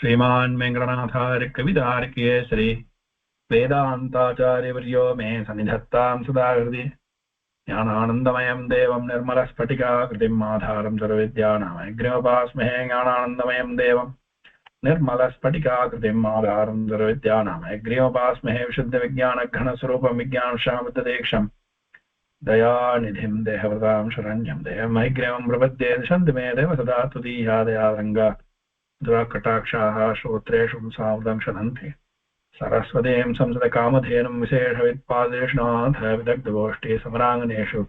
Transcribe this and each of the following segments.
श्रीमान् वेङ्कटनाथार्य कवितार्किकेसरी वेदान्ताचार्यवर्यो मे सन्निधत्तां सदा हृदि ज्ञानानन्दमयं देवं निर्मलस्फटिकाकृतिम् आधारं सर्वविद्यानाम् अग्निमुपास्महे ज्ञानानन्दमयं देवं निर्मलस्फटिकाकृतिम् आधारं सर्वविद्यानाम् अग्निमुपास्महे विशुद्धविज्ञानघनस्वरूपं विज्ञानशामबद्धदीक्षं दयानिधिं देहवृतां शरण्यं देहमैग्र्यं प्रपद्ये दिशन्तु मे देव सदा तुदीयादयारङ्गा दुराकटाक्षाः श्रोत्रेषु सामुदं शनन्ति सरस्वतीं संसदकामधेनुं विशेषवित्पादेशनाथ विदग्धगोष्ठी समराङ्गनेषु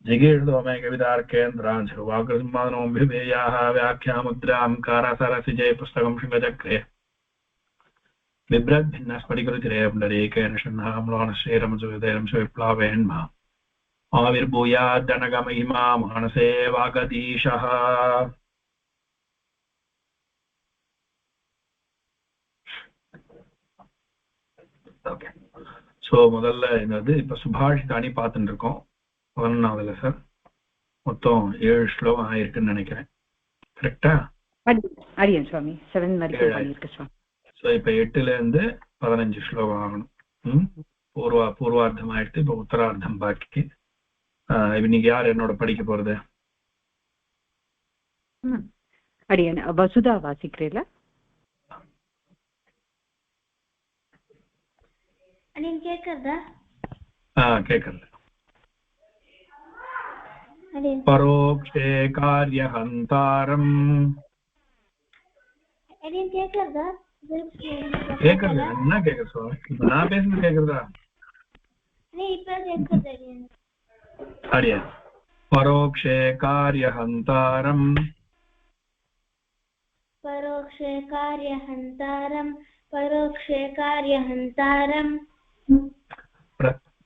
जिगीर्षोमे कवितार्केन्द्रान् वाग्रमानोऽभिधेयाः व्याख्यामुद्रां कारासारसिजय पुस्तकं शृङ्गचक्रे बिभ्रद्भिन्नस्फटिकरुचिरे पुण्डरीकेन शह्नाम्लोणश्रीरमसुविधेयं सुविप्लावेन्मा आविर्भूयाद्दनगमहिमा मानसे वागधीशः ஓகே ஸோ முதல்ல என்னது இப்போ சுபாஷிதானி பார்த்துட்டு இருக்கோம் 11வது சார் மொத்தம் 7 ஸ்லோகம் ஆயிருக்குன்னு நினைக்கிறேன் கரெக்டா அடியன் சுவாமி 7 வரைக்கும் பண்ணிருக்கு சுவாமி ஸோ இப்போ 8ல இருந்து 15 ஸ்லோகம் ஆகணும் பூர்வார்த்தம் ஆயிடுத்து இப்போ உத்தரார்த்தம் பாக்கி இன்னைக்கு யார் என்னோட படிக்க போறது அடியன் வசுதா வாசிக்கிறீங்களா கேக்குறது பரோக்ஷே காரியஹந்தாரம் கேக்குறது என்ன கேக்குறது நான் பேசுறது கேக்குறதா அடியா பரோக்ஷே காரியஹந்தாரம் பரோக்ஷே காரியஹந்தாரம் பரோக்ஷே காரியஹந்தாரம்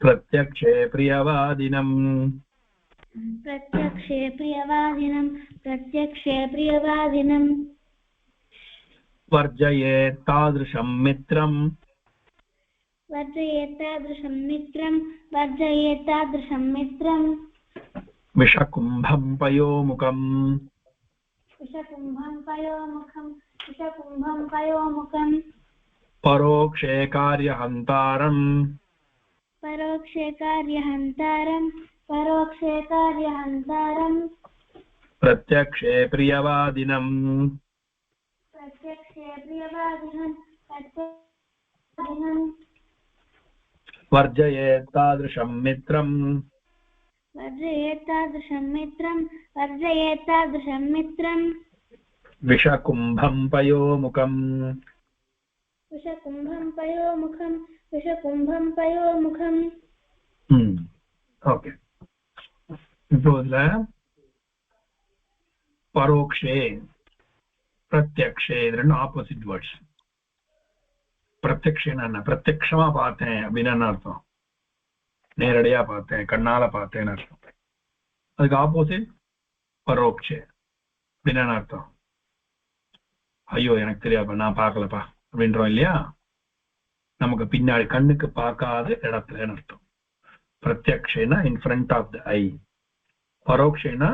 प्रत्यक्षे प्रियवादिनम् प्रत्यक्षे प्रियवादिनम् प्रत्यक्षे प्रियवादिनम् वर्जयेत् तादृशं मित्रम् वर्जयेत् तादृशं मित्रम् वर्जयेत् तादृशं मित्रम् विषकुम्भं पयोमुखम् विषकुम्भं पयोमुखम् विषकुम्भं पयोमुखम् परोक्षे कार्यहन्तारम् परोक्षे कार्यहन्तारम् परोक्षे कार्यहन्तारम् प्रत्यक्षे प्रियवादिनम् प्रत्यक्षे प्रियवादिनम् वर्जयेत् तादृशं मित्रम् वर्जयेत् तादृशं मित्रम् वर्जयेत् तादृशं मित्रम् विषकुम्भं पयोमुखम् विषकुम्भं पयोमुखम् विषकुम्भं पयोमुखम् ओके இப்போ இதுல பரோக்ஷே பிரத்யக்ஷே இது ரெண்டும் ஆப்போசிட் வேர்ட்ஸ் பிரத்யக்ஷேன்னா என்ன பிரத்யக்ஷமா பார்த்தேன் அப்படின்னு என்ன அர்த்தம் நேரடியா பார்த்தேன் கண்ணால பார்த்தேன்னு அர்த்தம் அதுக்கு ஆப்போசிட் பரோக்ஷே அப்படின்னு என்ன அர்த்தம் ஐயோ எனக்கு தெரியாப்பா நான் பார்க்கலப்பா அப்படின்றோம் இல்லையா நமக்கு பின்னாடி கண்ணுக்கு பார்க்காத இடத்துலன்னு அர்த்தம் பிரத்யக்ஷேனா in front of the eye பரோக்ஷேனா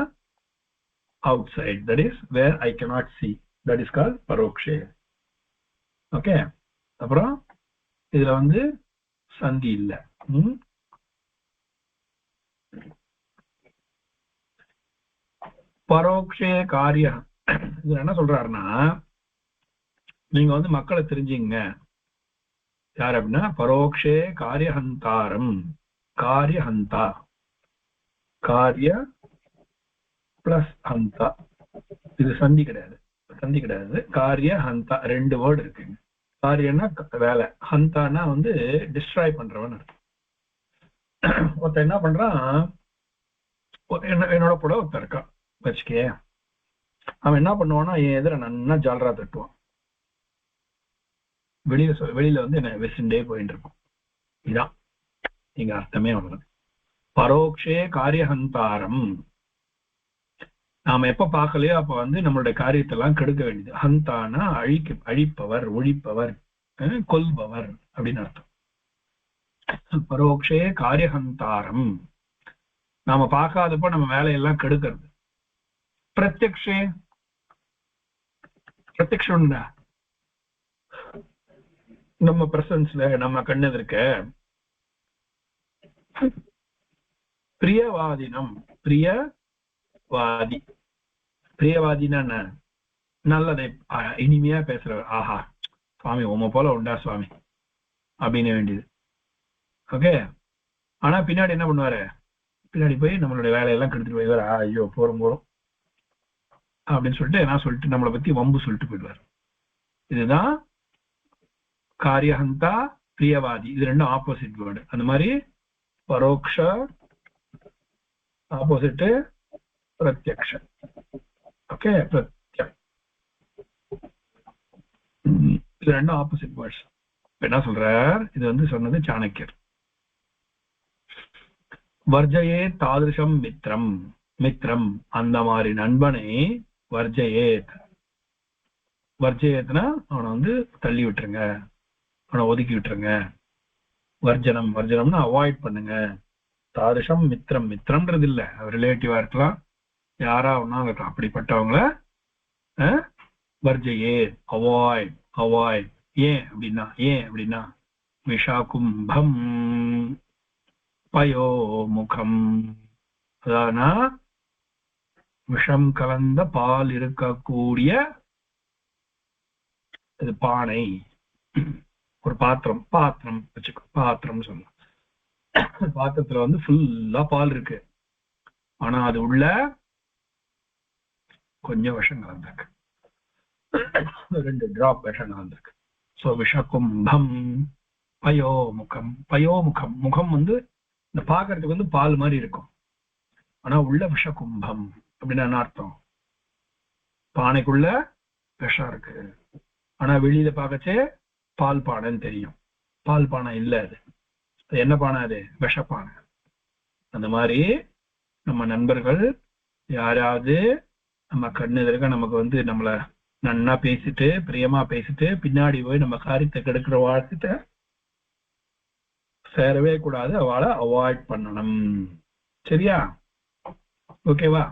outside that is where I cannot see that is called பரோக்ஷே ஓகே அப்புறம் இதுல வந்து சந்தி இல்ல பரோக்ஷே காரிய இது என்ன சொல்றாருன்னா நீங்க வந்து மக்களை தெரிஞ்சுங்க யார் அப்படின்னா பரோக்ஷே காரியஹந்தாரம் காரியஹந்தா காரிய பிளஸ் ஹந்தா இது சந்தி கிடையாது காரிய ஹந்தா ரெண்டு வேர்டு இருக்குங்க காரியன்னா வேலை ஹந்தானா வந்து டிஸ்ட்ராய் பண்றவன் ஒருத்தன் என்ன பண்றான் என்னோட கூட ஒருத்தன் இருக்கான் வச்சுக்கே அவன் என்ன பண்ணுவான்னா என் எதிர நன்னா ஜாலரா தட்டுவான் வெளியில வந்து என்ன வெஸ்டே போயிட்டு இருக்கும் இதான் நீங்க அர்த்தமே அவ்வளவு பரோக்ஷே காரியஹந்தாரம் நாம எப்ப பார்க்கலையோ அப்ப வந்து நம்மளுடைய காரியத்தை எல்லாம் கெடுக்க வேண்டியது ஹந்தானா அழிப்பவர் ஒழிப்பவர் கொல்பவர் அப்படின்னு அர்த்தம் பரோக்ஷே காரியஹந்தாரம் நாம பார்க்காதப்ப நம்ம வேலையெல்லாம் கெடுக்கிறது பிரத்யக்ஷே பிரத்யக்ஷம் நம்ம பிரசன்ஸ்ல நம்ம கண்ணு இருக்க பிரியவாதினம் பிரியவாதி பிரியவாதினா என்ன நல்லதை இனிமையா பேசுறவர் ஆஹா சுவாமி உம போல உண்டா சுவாமி அப்படின்னு வேண்டியது ஓகே ஆனா பின்னாடி என்ன பண்ணுவாரு பின்னாடி போய் நம்மளுடைய வேலையெல்லாம் கெடுத்துட்டு போயிடுவாரு ஐயோ போறோம் அப்படின்னு சொல்லிட்டு என்ன சொல்லிட்டு நம்மளை பத்தி வம்பு சொல்லிட்டு போயிடுவார் இதுதான் காரியஹந்தா பிரியவாதி இது ரெண்டும் ஆப்போசிட் வேர்டு அந்த மாதிரி பரோக்ஷ ஆப்போசிட் பிரத்யக்ஷ ஓகே பிரத்யம் இது ரெண்டும் ஆப்போசிட் வேர்ட்ஸ் என்ன சொல்றார் இது வந்து சொன்னது சாணக்கியர் வர்ஜயே தாதிருஷம் மித்ரம் அந்த மாதிரி நண்பனை வர்ஜயேத்னா அவனை வந்து தள்ளி விட்டுருங்க அவனை ஒதுக்கி விட்டுருங்க வர்ஜனம்னா அவாய்ட் பண்ணுங்க தாதிருஷம் மித்ரம்ன்றது இல்ல ரிலேட்டிவா இருக்கலாம் யாரா ஒன்னா இருக்கலாம் அப்படிப்பட்டவங்கள வர்ஜயே அவாய்ட் ஏன் அப்படின்னா விஷாகும்பம் பயோமுகம் அதாவதுனா விஷம் கலந்த பால் இருக்கக்கூடிய இது பானை ஒரு பாத்திரம் வச்சுக்கோ பாத்திரம் சொல்லலாம் பாத்திரத்துல வந்து ஃபுல்லா பால் இருக்கு ஆனா அது உள்ள கொஞ்சம் விஷம் கலந்திருக்கு 2 டிராப் விஷம் கலந்திருக்கு சோ விஷகும்பம் பயோமுகம் முகம் வந்து இந்த பாக்குறதுக்கு வந்து பால் மாதிரி இருக்கும் ஆனா உள்ள விஷகும்பம் அப்படின்னு என்ன அர்த்தம் பானைக்குள்ள விஷம் இருக்கு ஆனா வெளியில பார்க்கச்சே பால் பானைன்னு தெரியும் பால் பானை இல்ல அது என்ன பானை அது விஷப்பானை அந்த மாதிரி நம்ம நண்பர்கள் யாராவது நம்ம கண்ணு இருக்க நமக்கு வந்து நம்மள நன்னா பேசிட்டு பிரியமா பேசிட்டு பின்னாடி போய் நம்ம காரியத்தை கெடுக்கிற வாழ்த்துட்ட சேரவே கூடாது அவளை அவாய்ட் பண்ணணும் சரியா ஓகேவா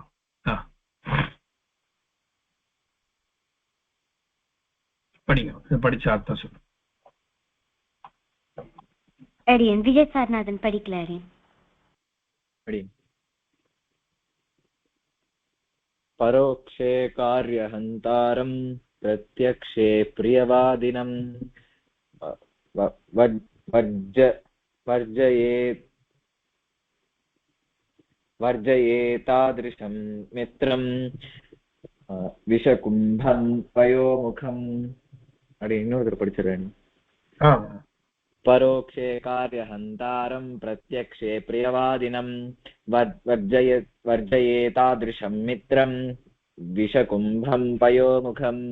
படிங்க படிச்ச அர்த்தம் சொல்லு அடியன் விஜய் சார்நாதன் படிக்கலாரேன் பரோக்ஷே காரியஹந்தாரம் பிரத்யக்ஷே பிரியவாதினம் வர்ஜயேதாத்ருஷம் மித்ரம் விஷகும்பம் பயோமுகம் அப்படி இன்னொருத்தர் படிச்சிருவேன் பரோக்ஷே காரியஹந்தாரம் பிரத்யக்ஷே பிரியவாதினம் வர்ஜயேதாத்ருஷம் மித்ரம் விஷகும்பம் பயோமுகம்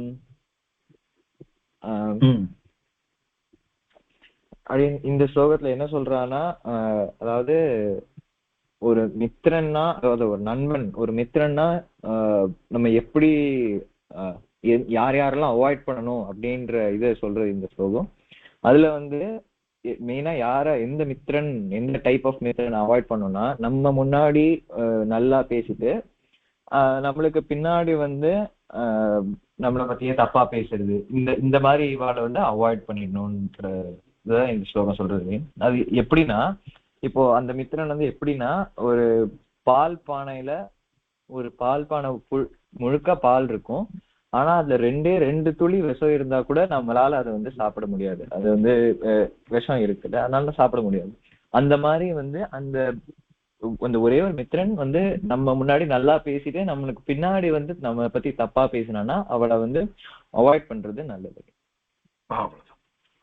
இந்த ஸ்லோகத்துல என்ன சொல்றான்னா அதாவது ஒரு மித்திரன்னா அதாவது ஒரு நண்பன் ஒரு மித்திரன்னா நம்ம எப்படி யாரெல்லாம் அவாய்ட் பண்ணணும் அப்படின்ற இதை சொல்றது இந்த ஸ்லோகம் அதுல வந்து மெயினா எந்த மித்திரன் எந்த டைப் ஆஃப் மித்திரன் அவாய்ட் பண்ணணும்னா நம்ம முன்னாடி நல்லா பேசிட்டு நம்மளுக்கு பின்னாடி வந்து நம்மளை பத்தியே தப்பா பேசுறது இந்த மாதிரி இவாளை வந்து அவாய்ட் பண்ணிடணும்ன்ற இதுதான் இந்த ஸ்லோகம் சொல்றது அது எப்படின்னா இப்போ அந்த மித்திரன் வந்து எப்படின்னா ஒரு பால் பானையில ஒரு பால் பானை முழுக்க பால் இருக்கும் ஆனா அதுல 2 துளி விஷம் இருந்தா கூட நம்மளால அதை வந்து சாப்பிட முடியாது அது வந்து விஷம் இருக்குது அதனால சாப்பிட முடியாது அந்த மாதிரி வந்து அந்த ஒரே ஒரு மித்திரன் வந்து நம்ம முன்னாடி நல்லா பேசிட்டு நம்மளுக்கு பின்னாடி வந்து நம்ம பத்தி தப்பா பேசினான்னா அவளை வந்து அவாய்ட் பண்றது நல்லது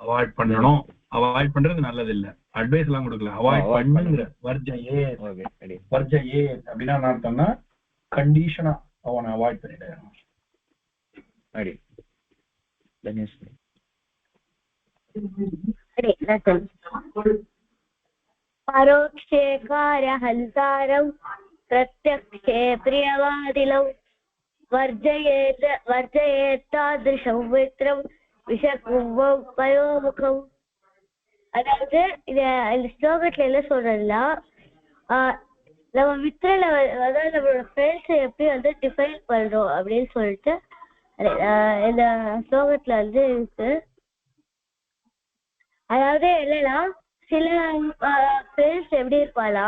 அவாய்ட் பண்ணணும் அவாய்ட் பண்றது நல்லது இல்ல அட்வைஸ் எல்லாம் கொடுக்கல அவாய்ட் பண்ணுங்கிற வர்ஜயே அப்படின்னா என்ன அர்த்தம்னா கண்டிஷனா அவனை அவாய்ட் பண்ணிடுறேன் பரோக்ஷே காரியஹந்தாரம் பிரத்யக்ஷே பிரியவாதினம் வர்ஜயேதாத்ருஷம் மித்ரம் விஷகும்பம் பயோமுகம் அதாவது இந்த ஸ்லோகத்துல என்ன சொல்றதுன்னா நம்ம மித்திரல அதாவது நம்மளோட ஃப்ரெண்ட்ஸை எப்படி வந்து டிஃபைன் பண்றோம் அப்படின்னு சொல்லிட்டு இந்த ஸ்லோகத்துல வந்து இருக்கு அதாவது என்னன்னா சில ஃப்ரெண்ட்ஸ் எப்படி இருப்பாளா,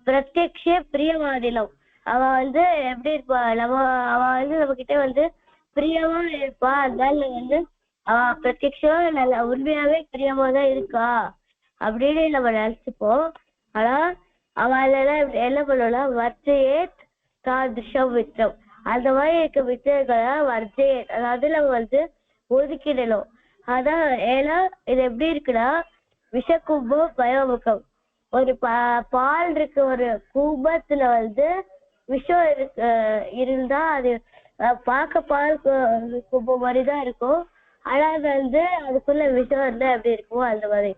பிரத்யக்ஷ பிரியவாதினம். அவ வந்து எப்படி இருப்பா, அவ வந்து நம்ம கிட்ட வந்து பிரியமா இருப்பா. அதனால வந்து அவ பிரத்யக்ஷமா நல்ல உண்மையாவே பிரியமா தான் இருக்கா அப்படின்னு நம்ம நினைச்சுப்போம். ஆனா அவள் என்ன பண்ணுவோம்னா வர்த்தையே தாதிருஷம் வித்தம், அந்த மாதிரி இருக்க வித்தங்களை வர்த்தையே, அதாவது நம்ம வந்து ஒதுக்கிடணும். அதான் ஏன்னா இது எப்படி இருக்குன்னா விஷக்கும்பம் பயோமுகம். ஒரு பால் இருக்கு, ஒரு கும்பத்துல வந்து விஷம் இருக்கு இருந்தா அது பார்க்க பால் கும்பம் மாதிரிதான் இருக்கும். ஆனா அது வந்து அதுக்குள்ள விஷம் இருந்தா எப்படி இருக்கும் அந்த மாதிரி.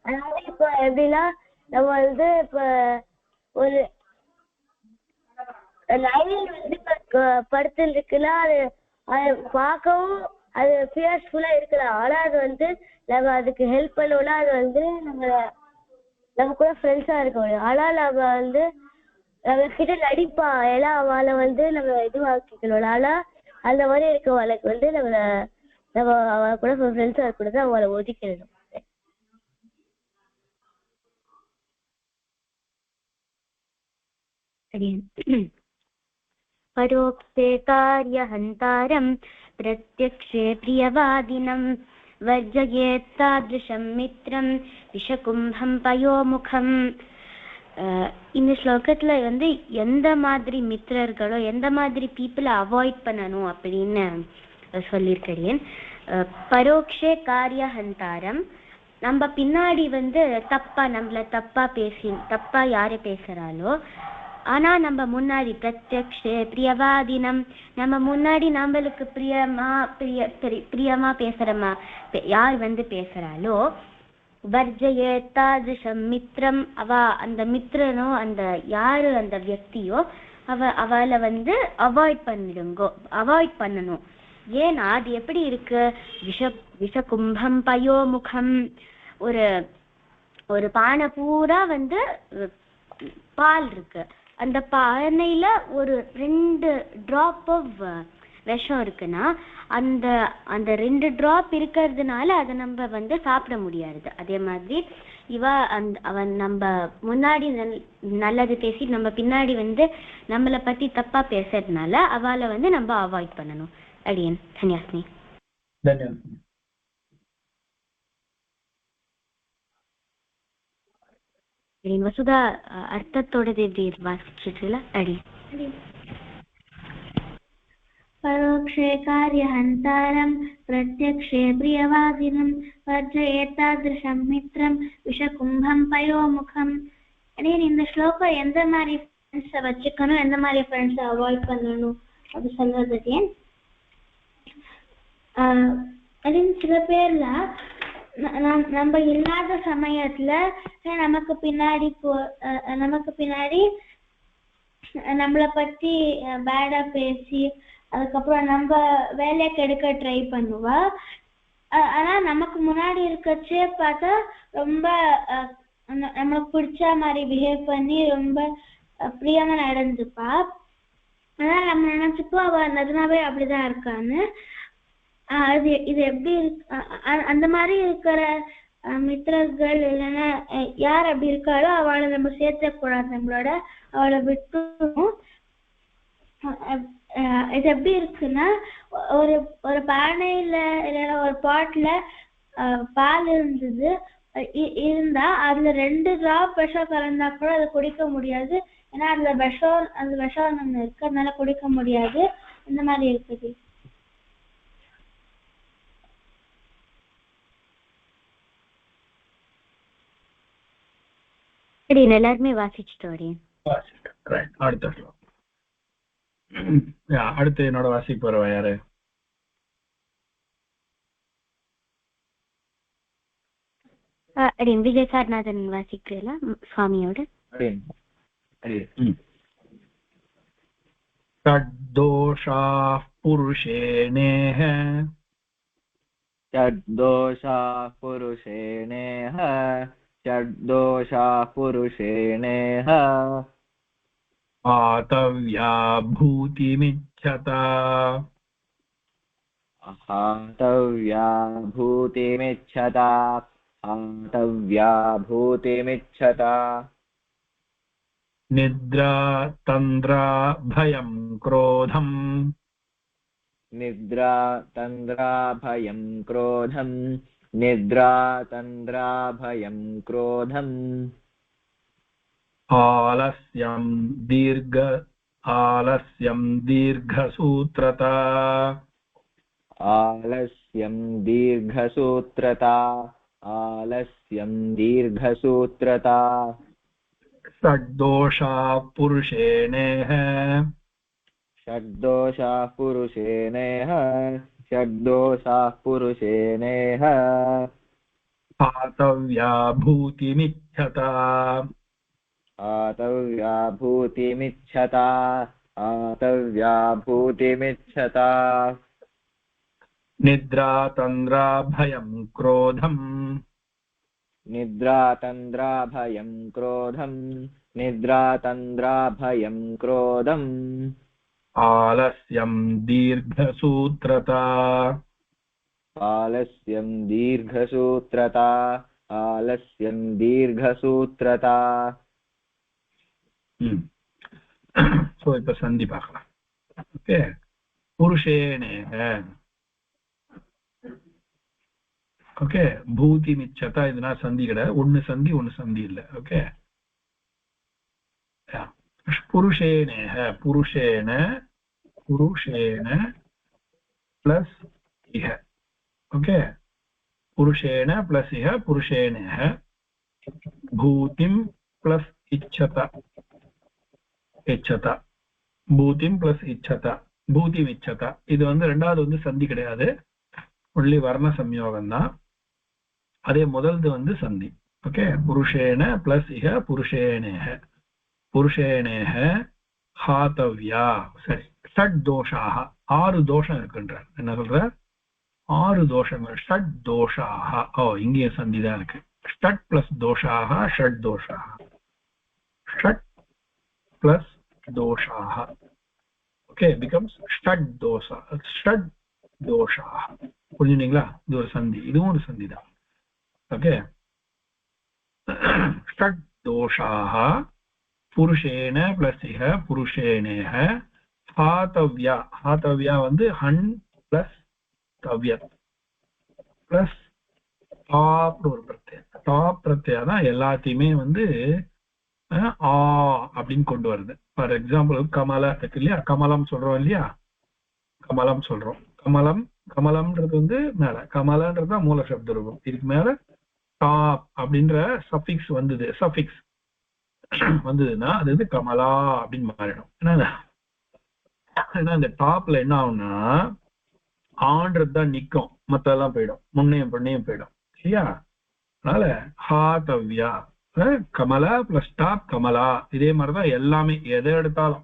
அதனால இப்ப எப்படின்னா நம்ம வந்து இப்ப ஒரு லைன் வந்து படுத்துட்டு இருக்குன்னா அது பார்க்கவும் அது ஃபியர்ஃபுல்லா இருக்கலாம். ஆனா அது வந்து நம்ம அதுக்கு ஹெல்ப் பண்ணோம்னா அது வந்து நம்ம கூட ஃப்ரெண்ட்ஸா இருக்க முடியும். ஆனா நம்ம வந்து நம்ம கிட்ட நடிப்பா, ஏன்னா அவளை வந்து நம்ம இதுவாக்கிக்கணும். ஆனா அந்த மாதிரி இருக்கவளுக்கு வந்து நம்ம அவ கூட ஃப்ரெண்ட்ஸா இருக்கக்கூடாது, அவளை ஒதுக்கிடணும். परोक्षे कार्यहन्तारं प्रत्यक्षे प्रियवादिनं वर्जयेत् तादृशं मित्रं விஷகும்பம் பயோமுகம். இந்த ஸ்லோகத்துல வந்து எந்த மாதிரி மித்திரர்களோ எந்த மாதிரி பீப்புளை அவாய்ட் பண்ணணும் அப்படின்னு சொல்லியிருக்கிறேன். பரோக்ஷே காரியஹந்தாரம், நம்ம பின்னாடி வந்து நம்மள தப்பா யாரு பேசுறாளோ, ஆனா நம்ம முன்னாடி பிரத்யக்ஷே பிரியவாதினம், நம்ம முன்னாடி நம்மளுக்கு பிரியமா பேசுறமா யார் வந்து பேசுறாளோ, வர்ஜயே தாதிருஷம் மித்ரம், அவ அந்த மித்ரனோ அந்த யாரு அந்த வியக்தியோ அவளை வந்து அவாய்ட் பண்ணணும். ஏன்னா அது எப்படி இருக்கு, விஷகும்பம் பயோமுகம். ஒரு பானை பூரா வந்து பால் இருக்கு, அந்த பானையில ஒரு 2 டிராப் ஆஃப் விஷம் இருக்குன்னா அந்த 2 டிராப் இருக்கிறதுனால அதை நம்ம வந்து சாப்பிட முடியாது. அதே மாதிரி அவன் நம்ம முன்னாடி நல்லது பேசி நம்ம பின்னாடி வந்து நம்மளை பத்தி தப்பா பேசுறதுனால அவளை வந்து நம்ம அவாய்ட் பண்ணணும். அடியன் சன்யாசினி. வசுதா அர்த்தத்தோட எப்படி வாசிச்சுல அடி. परोक्षे कार्यहन्तारं प्रत्यक्षे प्रियवादिनं वर्जयेत् तादृशं मित्रं விஷகும்பம் பயோமுகம். இந்த ஸ்லோகம் எந்த மாதிரி ஃப்ரெண்ட்ஸை வச்சுக்கணும், எந்த மாதிரி ஃப்ரெண்ட்ஸை அவாய்ட் பண்ணணும் அப்படி சொல்றது ஏன். சில பேர்ல நம்ம இல்லாத சமயத்துல நமக்கு பின்னாடி நம்மளை பத்தி பேடா பேசி அதுக்கப்புறம் நம்ம வேலையை கெடுக்க ட்ரை பண்ணுவா. ஆனா நமக்கு முன்னாடி இருக்கச்சே பார்த்தா ரொம்ப நம்மளுக்கு பிடிச்ச மாதிரி பிஹேவ் பண்ணி ரொம்ப பிரியமா நடந்துப்பா. ஆனா நம்ம நினைச்சுப்போ அவ நிஜமாவே அப்படிதான் இருக்கான்னு. இது எப்படி அந்த மாதிரி இருக்கிற மித்திரர்கள் இல்லைன்னா யார் அப்படி இருக்காளோ அவளை நம்ம சேர்த்தக்கூடாது, நம்மளோட அவளை விட்டுணும். இது எப்படி இருக்குன்னா ஒரு பானையில இல்லைன்னா ஒரு பாட்ல பால் இருந்தா அதுல 2 டிராப் விஷம் கலந்தா கூட அதை குடிக்க முடியாது. ஏன்னா அதுல விஷம் ஒண்ணு இருக்கு, அதனால குடிக்க முடியாது. இந்த மாதிரி இருக்குது. எல்லாருமே வாசிச்சுட்டு வரேன். அடுத்து என்னோட வாசிப்பு போறவா யாரு? விஜய் சார்நாதன் வாசிக்கிறீங்களா சுவாமியோட? தத்தோஷாः புருஷேணேஹ ஆதவ்யா பூதிமிச்சதா हातव्या भूतिमिच्छता निद्रा तन्द्रा भयं क्रोधम् निद्रा तन्द्रा भयं क्रोधम् निद्रा तन्द्रा भयं क्रोधम् आलस्यं दीर्घसूत्रता आलस्यं दीर्घसूत्रता आलस्यं दीर्घसूत्रता षड्दोषाः पुरुषेणेह षड्दोषाः पुरुषेणेह षड्दोषाः पुरुषेणेह हातव्या भूतिमिच्छता आतव्या भूतिमिच्छता आतव्या भूतिमिच्छता निद्रा तन्द्रा भयं क्रोधम् निद्रा तन्द्रा भयं क्रोधम् निद्रा तन्द्रा भयं क्रोधम् आलस्यं दीर्घसूत्रता आलस्यं दीर्घसूत्रता आलस्यं दीर्घसूत्रता सो இப்ப சந்தி பார்க்கலாம். ஓகே, புருஷேணேஹ. ஓகே, பூதி மிச்சதா இதுனா சந்தி கிடையாது. ஒன்னு சந்தி ஒன்னு சந்தி இல்ல. ஓகே, புருஷேணேஹ புருஷேண புருஷேண பிளஸ் இஹ. ஓகே, புருஷேண பிளஸ் இஹ புருஷேணேஹ பூதிம் பிளஸ் இச்சதா இச்சதா பூதிம் பிளஸ் இச்சதா பூதிம் இச்சதா. இது ரெண்டாவது சந்தி கிடையாது, ஒன்லி வர்ண சம்யோகம் தான். அதே முதல்து சந்தி. ஓகே, புருஷேண பிளஸ் இஹ புருஷேணேஹ புருஷேணேஹ ஹாதவ்யா. சரி, ஷட் தோஷாக 6 தோஷம் இருக்குன்றார். என்ன சொல்ற? 6 தோஷங்கள். ஷட் தோஷாக. ஓ, இங்கே சந்தி தான் இருக்கு. ஷட் பிளஸ் தோஷாக ஷட் தோஷாக. ஷட் பிளஸ் தோஷாக. ஓகே, பிகம்ஸ் ஷட் தோஷா ஷட் தோஷாக. புரிஞ்சுங்களா? இது ஒரு சந்தி, இதுவும் ஒரு சந்தி தான். ஓகே, ஷட் தோஷாக புருஷேன பிளஸ் இஹ புருஷேனேஹ ஹாதவ்யா. ஹாதவ்யா ஹன் பிளஸ் தவ்யத் பிளஸ் டாப் ஒரு பிரத்யம். டாப் பிரத்யா தான் எல்லாத்தையுமே ஆ அப்படின்னு கொண்டு வருது. ஃபார் எக்ஸாம்பிள் கமல இருக்கு இல்லையா, கமலம் சொல்றோம் இல்லையா, கமலம் சொல்றோம். கமலம் கமலம்ன்றது மேல, கமலன்றது தான் மூல சப்த ரூபம். இதுக்கு மேல டாப் அப்படின்ற சஃபிக்ஸ் சஃபிக்ஸ் வந்ததுன்னா அது கமலா அப்படின்னு மாறிடும். ஏன்னா இந்த டாப்ல என்ன ஆகும்னா ஆன்றது தான் நிக்கும், மத்தெல்லாம் போயிடும், முன்னையும் பொண்ணையும் போயிடும் இல்லையா. அதனால ஹாதவ்யா கமலா பிளஸ் டாப் கமலா. இதே மாதிரிதான் எல்லாமே எதை எடுத்தாலும்.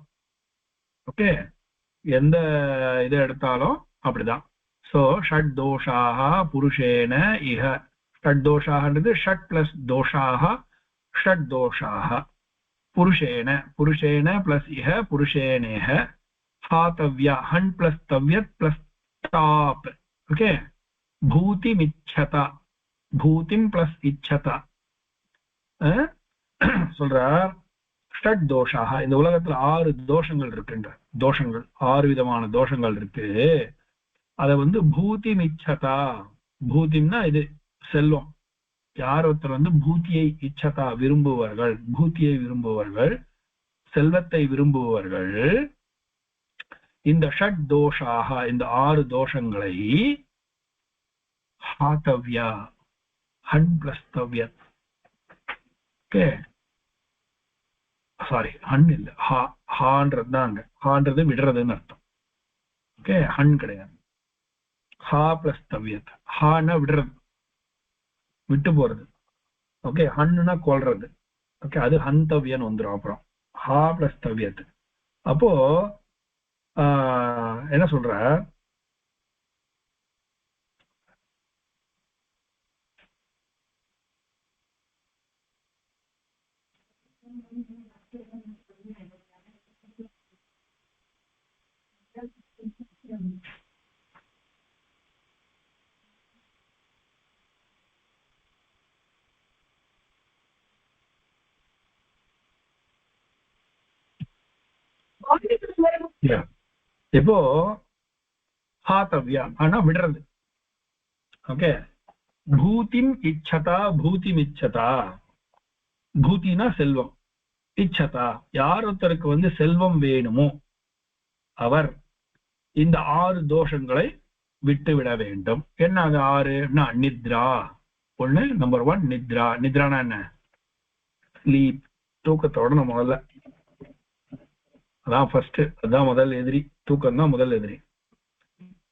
ஓகே, எந்த இதை எடுத்தாலும் அப்படிதான். சோ ஷட் தோஷாக புருஷேன இஹ. ஷட் தோஷாகன்றது ஷட் பிளஸ் தோஷாக ஷட் தோஷாக புருஷேன புருஷேன பிளஸ் இஹ புருஷேனேஹ ஹாதவ்யா ஹன் பிளஸ் தவ்யத் பிளஸ் டாப். ஓகே, பூதிமிச்சதா பூதிம் பிளஸ் இச்சதா சொல்றார். ஷட் தோஷாக. இந்த உலகத்துல 6 தோஷங்கள் இருக்குன்ற தோஷங்கள், 6 விதமான தோஷங்கள் இருக்கு. அத பூதிமிச்சதா. பூதிம்னா இது செல்வம். யார் ஒருத்தர் பூத்தியை இச்சதா விரும்புவார்கள், பூத்தியை விரும்புவார்கள், செல்வத்தை விரும்புவார்கள், இந்த ஷட் தோஷாக இந்த 6 தோஷங்களை ஹாதவ்யா ஹன் பிளஸ் தவ்யத். ஓகே, சாரி, ஹன் இல்ல, ஹான்றது தான் அங்க. ஹான்றது விடுறதுன்னு அர்த்தம். ஓகே, ஹன் கிடையாது. ஹா பிளஸ் தவ்யத். ஹான்னா விடுறது, விட்டு போறது. ஓகே, ஹன்னுனா கொல்றது. ஓகே, அது ஹந்தவ்யன்னு வந்துடும். அப்புறம் ஹா பிளஸ் தவ்யத். அப்போ என்ன சொல்ற? இப்போ ஹாத்தவ்யா ஆனா விடுறது. ஓகே, பூதிம் இச்சதா பூதிம் இச்சதா. பூத்தினா செல்வம், இச்சதா யார் ஒருத்தருக்கு வந்து செல்வம் வேணுமோ அவர் இந்த 6 தோஷங்களை விட்டு விட வேண்டும். என்ன அது 6? நித்ரா. ஒண்ணு, நம்பர் 1 நித்ரா. நித்ரானா என்ன? ஸ்லீப், தூக்கத்தோட நம்ம முதல்ல, அதான் ஃபர்ஸ்ட், அதான் முதல் எதிரி, தூக்கம் தான் முதல் எதிரி.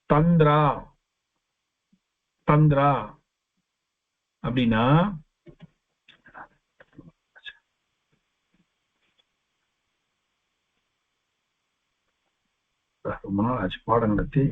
தந்திரா. தந்திரா அப்படின்னா ரொம்ப நாள் ஆச்சு பாடம் நடத்தி.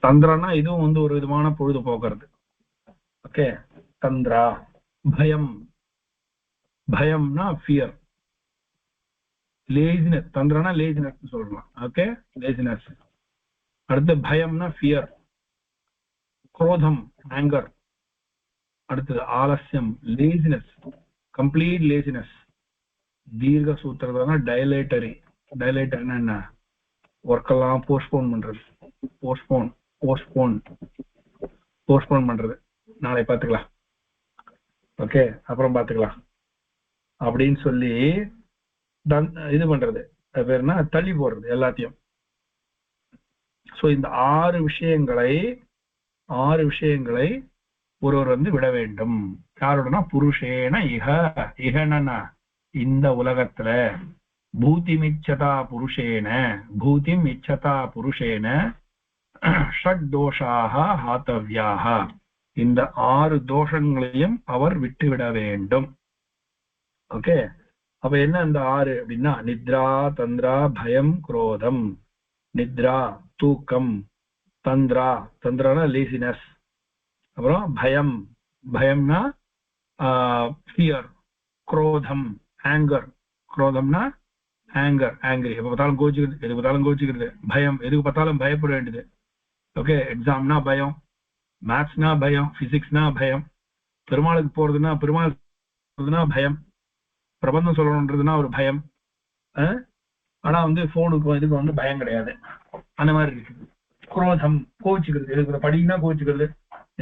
தந்திரனா இதுவும் வந்து ஒரு விதமான பொழுது போக்குறது. ஓகே, தந்திரா. பயம், பயம்னா ஃபியர். லேசினஸ், தந்திரனா லேசினஸ் சொல்லலாம். Okay, laziness. அடுத்து பயம்னா ஃபியர். குரோதம், ஆங்கர். அடுத்தது ஆலசியம், லேசினஸ், கம்ப்ளீட் லேசினஸ். தீர்க்க சூத்திரம்னா டைலேட்டரி. டைலேட்டர்னா என்ன? ஒர்க்கெல்லாம் போஸ்ட்போன் பண்றது. போஸ்ட்போன் போஸ்ட்போன் போஸ்ட்போன் பண்றது. நாளை பார்த்துக்கலாம், ஓகே, அப்புறம் பார்த்துக்கலாம் அப்படின்னு சொல்லி இது பண்றது. அது பேருனா தள்ளி போடுறது எல்லாத்தையும். சோ இந்த 6 விஷயங்களை ஒருவர் வந்து விட வேண்டும். யாரோடனா புருஷேன இஹ. இஹனா இந்த உலகத்துல. பூதிம் இச்சதா புருஷேன, பூதிம் இச்சதா புருஷேன ஷட் தோஷாக ஹாத்தவ்யாக. இந்த 6 தோஷங்களையும் அவர் விட்டுவிட வேண்டும். ஓகே, அப்ப என்ன அந்த 6 அப்படின்னா நித்ரா, தந்திரா, பயம், குரோதம். நித்ரா தூக்கம், தந்திரா, தந்திரானா லேசினஸ், அப்புறம் பயம், பயம்னா ஃபியர், குரோதம் ஆங்கர், குரோதம்னா ஆங்கர், ஆங்கிரி, எப்ப பார்த்தாலும் கோச்சிக்கிறது, எதுக்கு பார்த்தாலும் கோச்சிக்கிறது. பயம், எதுக்கு பார்த்தாலும் பயப்பட வேண்டியது. ஓகே, எக்ஸாம்னா பயம், மேத்ஸ்னா பயம், பிசிக்ஸ்னா பயம், பெருமாளுக்கு போறதுன்னா பயம், பிரபந்தம் சொல்லணுன்றதுன்னா ஒரு பயம். ஆனா வந்து போனுக்கு இதுக்கு வந்து பயம் கிடையாது. அந்த மாதிரி இருக்கு. குரோதம், கோச்சிக்கிறது, எதுக்கு படிக்கனா கோச்சிக்கிறது,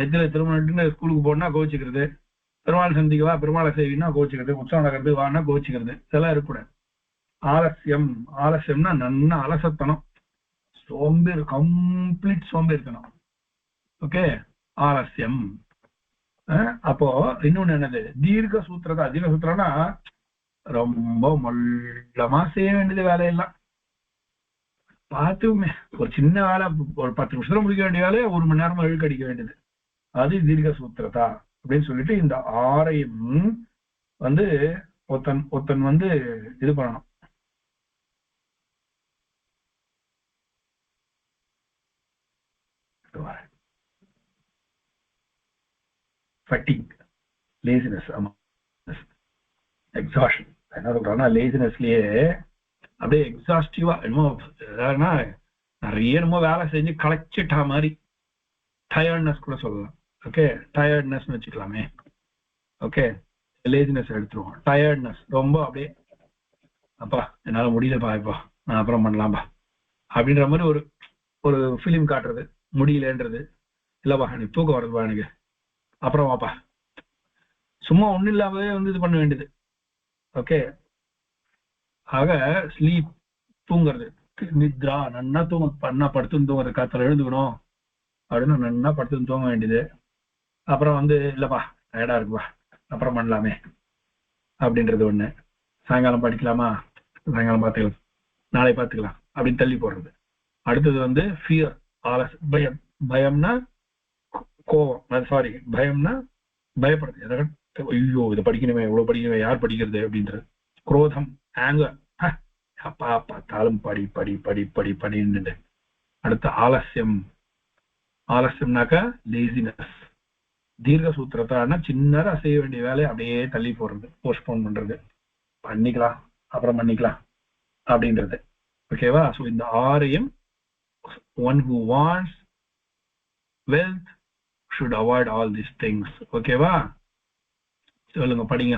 எதிர திருமணம் ஸ்கூலுக்கு போனா கோச்சிக்கிறது, பெருமாள் சந்திக்கவா பெருமாளை செய்வினா கோச்சிக்கிறது, உற்சவம் நடக்கிறது வானா கோச்சிக்கிறது, இதெல்லாம் இருக்கக்கூடாது. ஆலசியம், ஆலசியம்னா நன்னா அலசத்தனம், சோம்பேறி, கம்ப்ளீட் சோம்பேறித்தனம். ஓகே, ஆலசியம். அப்போ இன்னொன்னு என்னது? தீர்க்க சூத்திரதா. தீர்க்க சூத்திரம்னா ரொம்ப மொல்லமா செய்ய வேண்டியது வேலையெல்லாம். பார்த்துமே ஒரு சின்ன வேலை, ஒரு 10 நிமிஷத்துல முடிக்க வேண்டிய வேலையை 1 மணி நேரமா இழுக்கடிக்க வேண்டியது, அது தீர்க்க சூத்திரதா அப்படின்னு சொல்லிட்டு இந்த 6ஐயும் வந்து ஒருத்தன் வந்து இது பண்ணணும். ஃபட்டிக், லேசினஸ், எக்ஸாஷன். என்ன சொல்றாங்கன்னா லேசினஸ்லயே அப்படியே எக்ஸாஸ்டிவா என்னமோ எதாவதுன்னா நிறைய என்னமோ வேலை செஞ்சு களைச்சிட்டா மாதிரி, டயர்ட்னஸ் கூட சொல்லலாம். ஓகே, டயர்ட்னஸ் வச்சுக்கலாமே. ஓகே, லேசினஸ் எடுத்துருவோம். டயர்ட்னஸ் ரொம்ப அப்படியே அப்பா என்னால முடியலப்பா, இப்போ நான் அப்புறம் பண்ணலாம்பா அப்படின்ற மாதிரி ஒரு ஃபிலிம் காட்டுறது, முடியலன்றது. இல்லப்பா எனக்கு தூக்கம் வருதுப்பா, எனக்கு அப்புறம் வாப்பா, சும்மா ஒன்னும் இல்லாமவே வந்து இது பண்ண வேண்டியது. ஓகே, ஆக ஸ்லீப், தூங்குறது. நித்ரா, நன்னா பண்ணா படுத்துன்னு தூங்குறது, காத்தால எழுந்துக்கணும் அப்படின்னு நன்னா படுத்துன்னு தூங்க வேண்டியது. அப்புறம் வந்து இல்லப்பா டயர்டா இருக்குப்பா அப்புறம் பண்ணலாமே அப்படின்றது ஒண்ணு. சாயங்காலம் படிக்கலாமா, சாயங்காலம் பார்த்துக்கலாம், நாளை பார்த்துக்கலாம் அப்படின்னு தள்ளி போடுறது. அடுத்தது வந்து ஃபியர், பயம். பயம்னா கோவம், சாரி, பயம்னா பயப்படுறது, எதாவது ஐயோ இதை படிக்கணுமே, இவ்வளவு படிக்கணுமே, யார் படிக்கிறது அப்படின்றது. குரோதம், ஆங்கர், அப்பா பார்த்தாலும் படி படி படி படி படின்னு. அடுத்த ஆலசியம், ஆலசியம்னாக்கா லேசினஸ். தீர்க்க சூத்திரத்தான சின்னதா செய்ய வேண்டிய வேலையை அப்படியே தள்ளி போடுறது, போஸ்ட்போன் பண்றது, பண்ணிக்கலாம் அப்புறம் பண்ணிக்கலாம் அப்படின்றது. ஓகேவா? ஸோ இந்த ஆரையும் one who wants wealth should avoid all these things. ஓகேவா? சொல்லுங்க, படிங்க.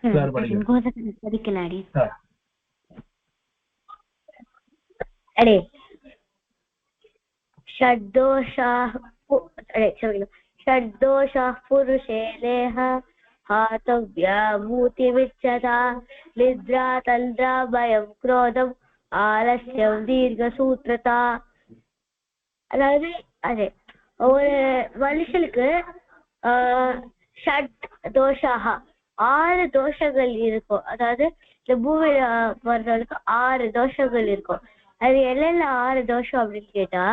எல்லாரும் படிங்க. படிக்கலாடி. अरे षड्दोषाः पुरुषे लेह हातव्या भूतिमिच्छता निद्रा तन्द्रा भयं क्रोधम् आलस्यं दीर्घसूत्रता. அதாவது அது ஒரு மனுஷனுக்கு ஷட் தோஷாக 6 தோஷங்கள் இருக்கும். அதாவது இந்த பூமியில பொறுத்தவரைக்கு 6 தோஷங்கள் இருக்கும். அது என்னென்ன 6 தோஷம் அப்படின்னு கேட்டா,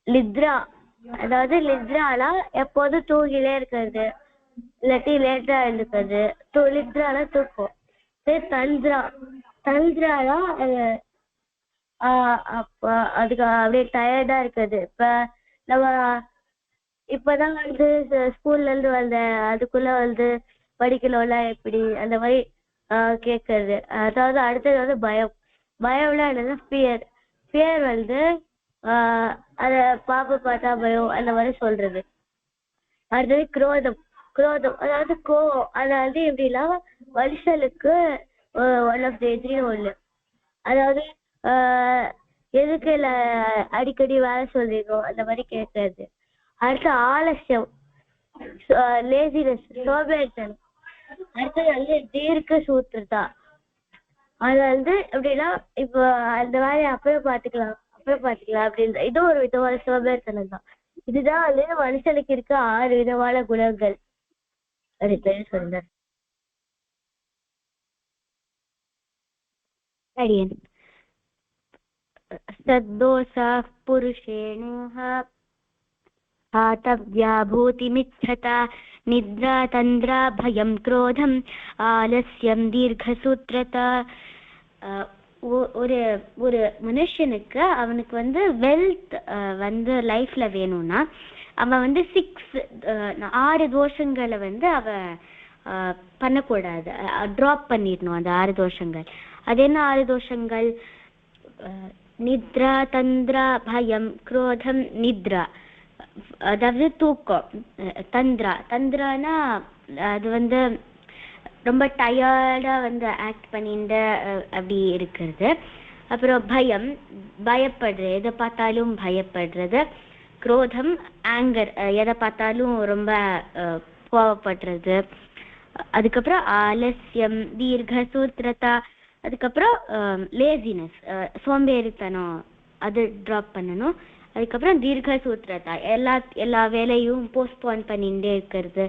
லித்ரா, அதாவது லித்ரானா எப்போதும் தூங்கிலே இருக்கிறது, இல்லாட்டி லேட்டா இருக்கிறது. லித்ரானா தூக்கம். தந்திரா, தந்திரானா அதுக்கு அப்படியே டயர்டா இருக்குது. இப்ப நம்ம இப்பதான் வந்து ஸ்கூல்ல இருந்து வந்த அதுக்குள்ள வந்து படிக்கணும்ல எப்படி அந்த மாதிரி கேட்கறது. அதாவது அடுத்தது வந்து பயம். பயம்னா என்னன்னா ஃபியர். ஃபியர் வந்து அத பாப்ப பார்த்தா பயம் அந்த மாதிரி சொல்றது. அடுத்தது குரோதம். குரோதம் அதாவது கோவம். அதாவது எப்படின்னா மனுஷனுக்கு ஒன் ஆஃப் த எதிரின்னு ஒண்ணு. அதாவது எதுக்கு இல்ல அடிக்கடி வேலை சொல்றீங்க அந்த மாதிரி கேட்கறது. அடுத்து ஆலசியம், லேசினஸ், சோம்பேறித்தனம். அடுத்தது வந்து தீர்க்க சூத்திரதா. அது வந்து எப்படின்னா இப்போ அந்த மாதிரி அப்புறம் பாத்துக்கலாம் அப்படின்னு, இது ஒரு விதமான சோம்பேறித்தனம் தான். இதுதான் வந்து மனுஷனுக்கு இருக்க 6 விதமான குணங்கள் அப்படின்னு சொல்றார். அடியன் சத்தோஷா புருஷேணஹ हातव्या भूतिमिच्छता निद्रा तन्द्रा भयं क्रोधम् आलस्यं दीर्घसूत्रता. ஒரு ஒரு மனுஷனுக்கு அவனுக்கு வந்து வெல்த் வந்து லைஃப்ல வேணும்னா அவன் வந்து 6 தோஷங்களை வந்து அவன் பண்ணக்கூடாது, ட்ராப் பண்ணிடணும் அந்த 6 தோஷங்கள். அது என்ன 6 தோஷங்கள்? நித்ரா தந்திரா பயம் குரோதம். நித்ரா அதாவது தூக்கம். தந்திரா, தந்திரானா அது வந்து ரொம்ப டயர்டா வந்து ஆக்ட் பண்ணிட்டு அப்படி இருக்கிறது. அப்புறம் பயம், பயப்படுறது, எதை பார்த்தாலும் பயப்படுறது. குரோதம், ஆங்கர், எதை பார்த்தாலும் ரொம்ப கோவப்படுறது. அதுக்கப்புறம் ஆலசியம், தீர்க்க சூத்திரதா. அதுக்கப்புறம் லேசினஸ், சோம்பேறித்தனம், அது ட்ராப் பண்ணணும். அதுக்கப்புறம் தீர்க்க சூத்திரதா, எல்லா வேலையும் போஸ்ட்போன் பண்ணிட்டே இருக்கிறது.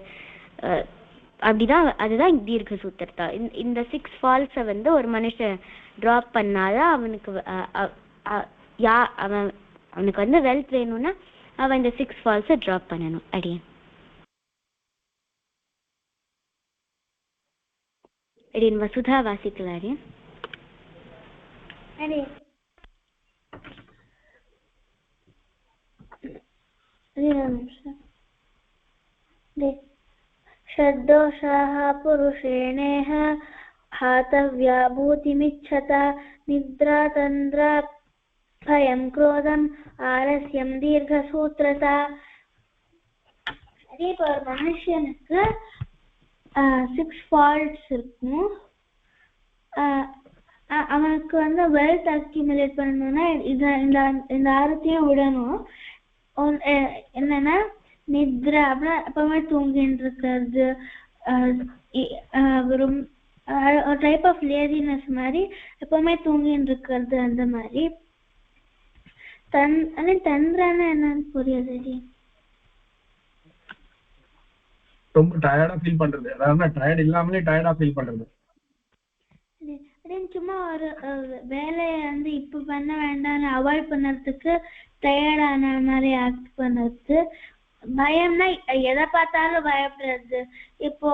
அப்படிதான், அதுதான் தீர்க்க சூத்திரதா. இந்த 6 ஃபால்ஸை வந்து ஒரு மனுஷன் ட்ராப் பண்ணாதான் அவனுக்கு அவனுக்கு வந்து வெல்த் வேணும்னா அவன் இந்த 6 ஃபால்ஸை ட்ராப் பண்ணணும். அடியன் வசுதா வாசிக்கலாம். அடியன் षड्दोषाः पुरुषेणेह हातव्या भूतिमिच्छता निद्रा तन्द्रा भयं क्रोधम् आलस्यं दीर्घसूत्रता. அதே இப்போ ஒரு மனுஷனுக்கு 6 ஃபால்ட்ஸ் இருக்கும். அவனுக்கு வந்து வெல்த் அக்யூமுலேட் பண்ணணும்னா இந்த 6த்தையும் விடணும். என்னன்னா நித்ரா, அப்படின்னா எப்பவுமே தூங்கிட்டு இருக்கிறது, ஒரு டைப் ஆஃப் லேசினஸ் மாதிரி எப்பவுமே தூங்கிட்டு இருக்கிறது அந்த மாதிரி. தந்திரானா என்னன்னு புரியுது? ரொம்ப டயர்டா ஃபீல் பண்றது, அதாவது டயர்ட் இல்லாமலே டயர்டா ஃபீல் பண்றது. சும்மா ஒரு வேலையை வந்து இப்ப பண்ண வேண்டாம்னு அவாய்ட் பண்ணறதுக்கு டயர்டான மாதிரி ஆக்ட் பண்ணுறது. பயம்னா எதை பார்த்தாலும் பயப்படுறது. இப்போ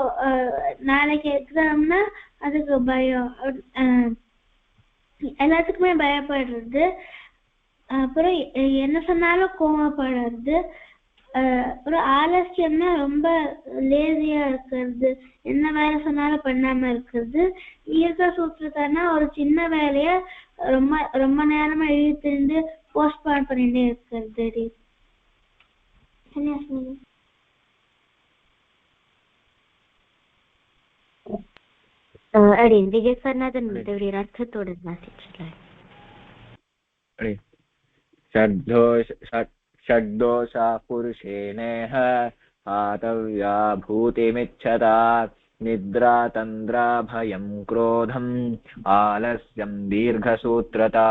நாளைக்கு எக்ஸாம்னா அதுக்கு பயம். எல்லாத்துக்குமே பயப்படுறது. அப்புறம் என்ன சொன்னாலும் கோவப்படுறது. அப்புறம் ஆலசியம்னா ரொம்ப லேசியா இருக்கிறது, என்ன வேலை சொன்னாலும் பண்ணாம இருக்கிறது. தீர்க்க சூத்திரத்தானா ஒரு சின்ன வேலைய ரொம்ப ரொம்ப நேரமா இழுத்துட்டு போஸ்ட்பான் பண்ணிட்டே இருக்கிறது. விஜயகர்நாதன் தேவரீர் அர்த்தத்தோட வாசிச்சுள்ளார். षड्दोषा पुरुषेणेह हातव्या भूतिमिच्छता निद्रा तन्द्रा भयं क्रोधम् आलस्यं दीर्घसूत्रता.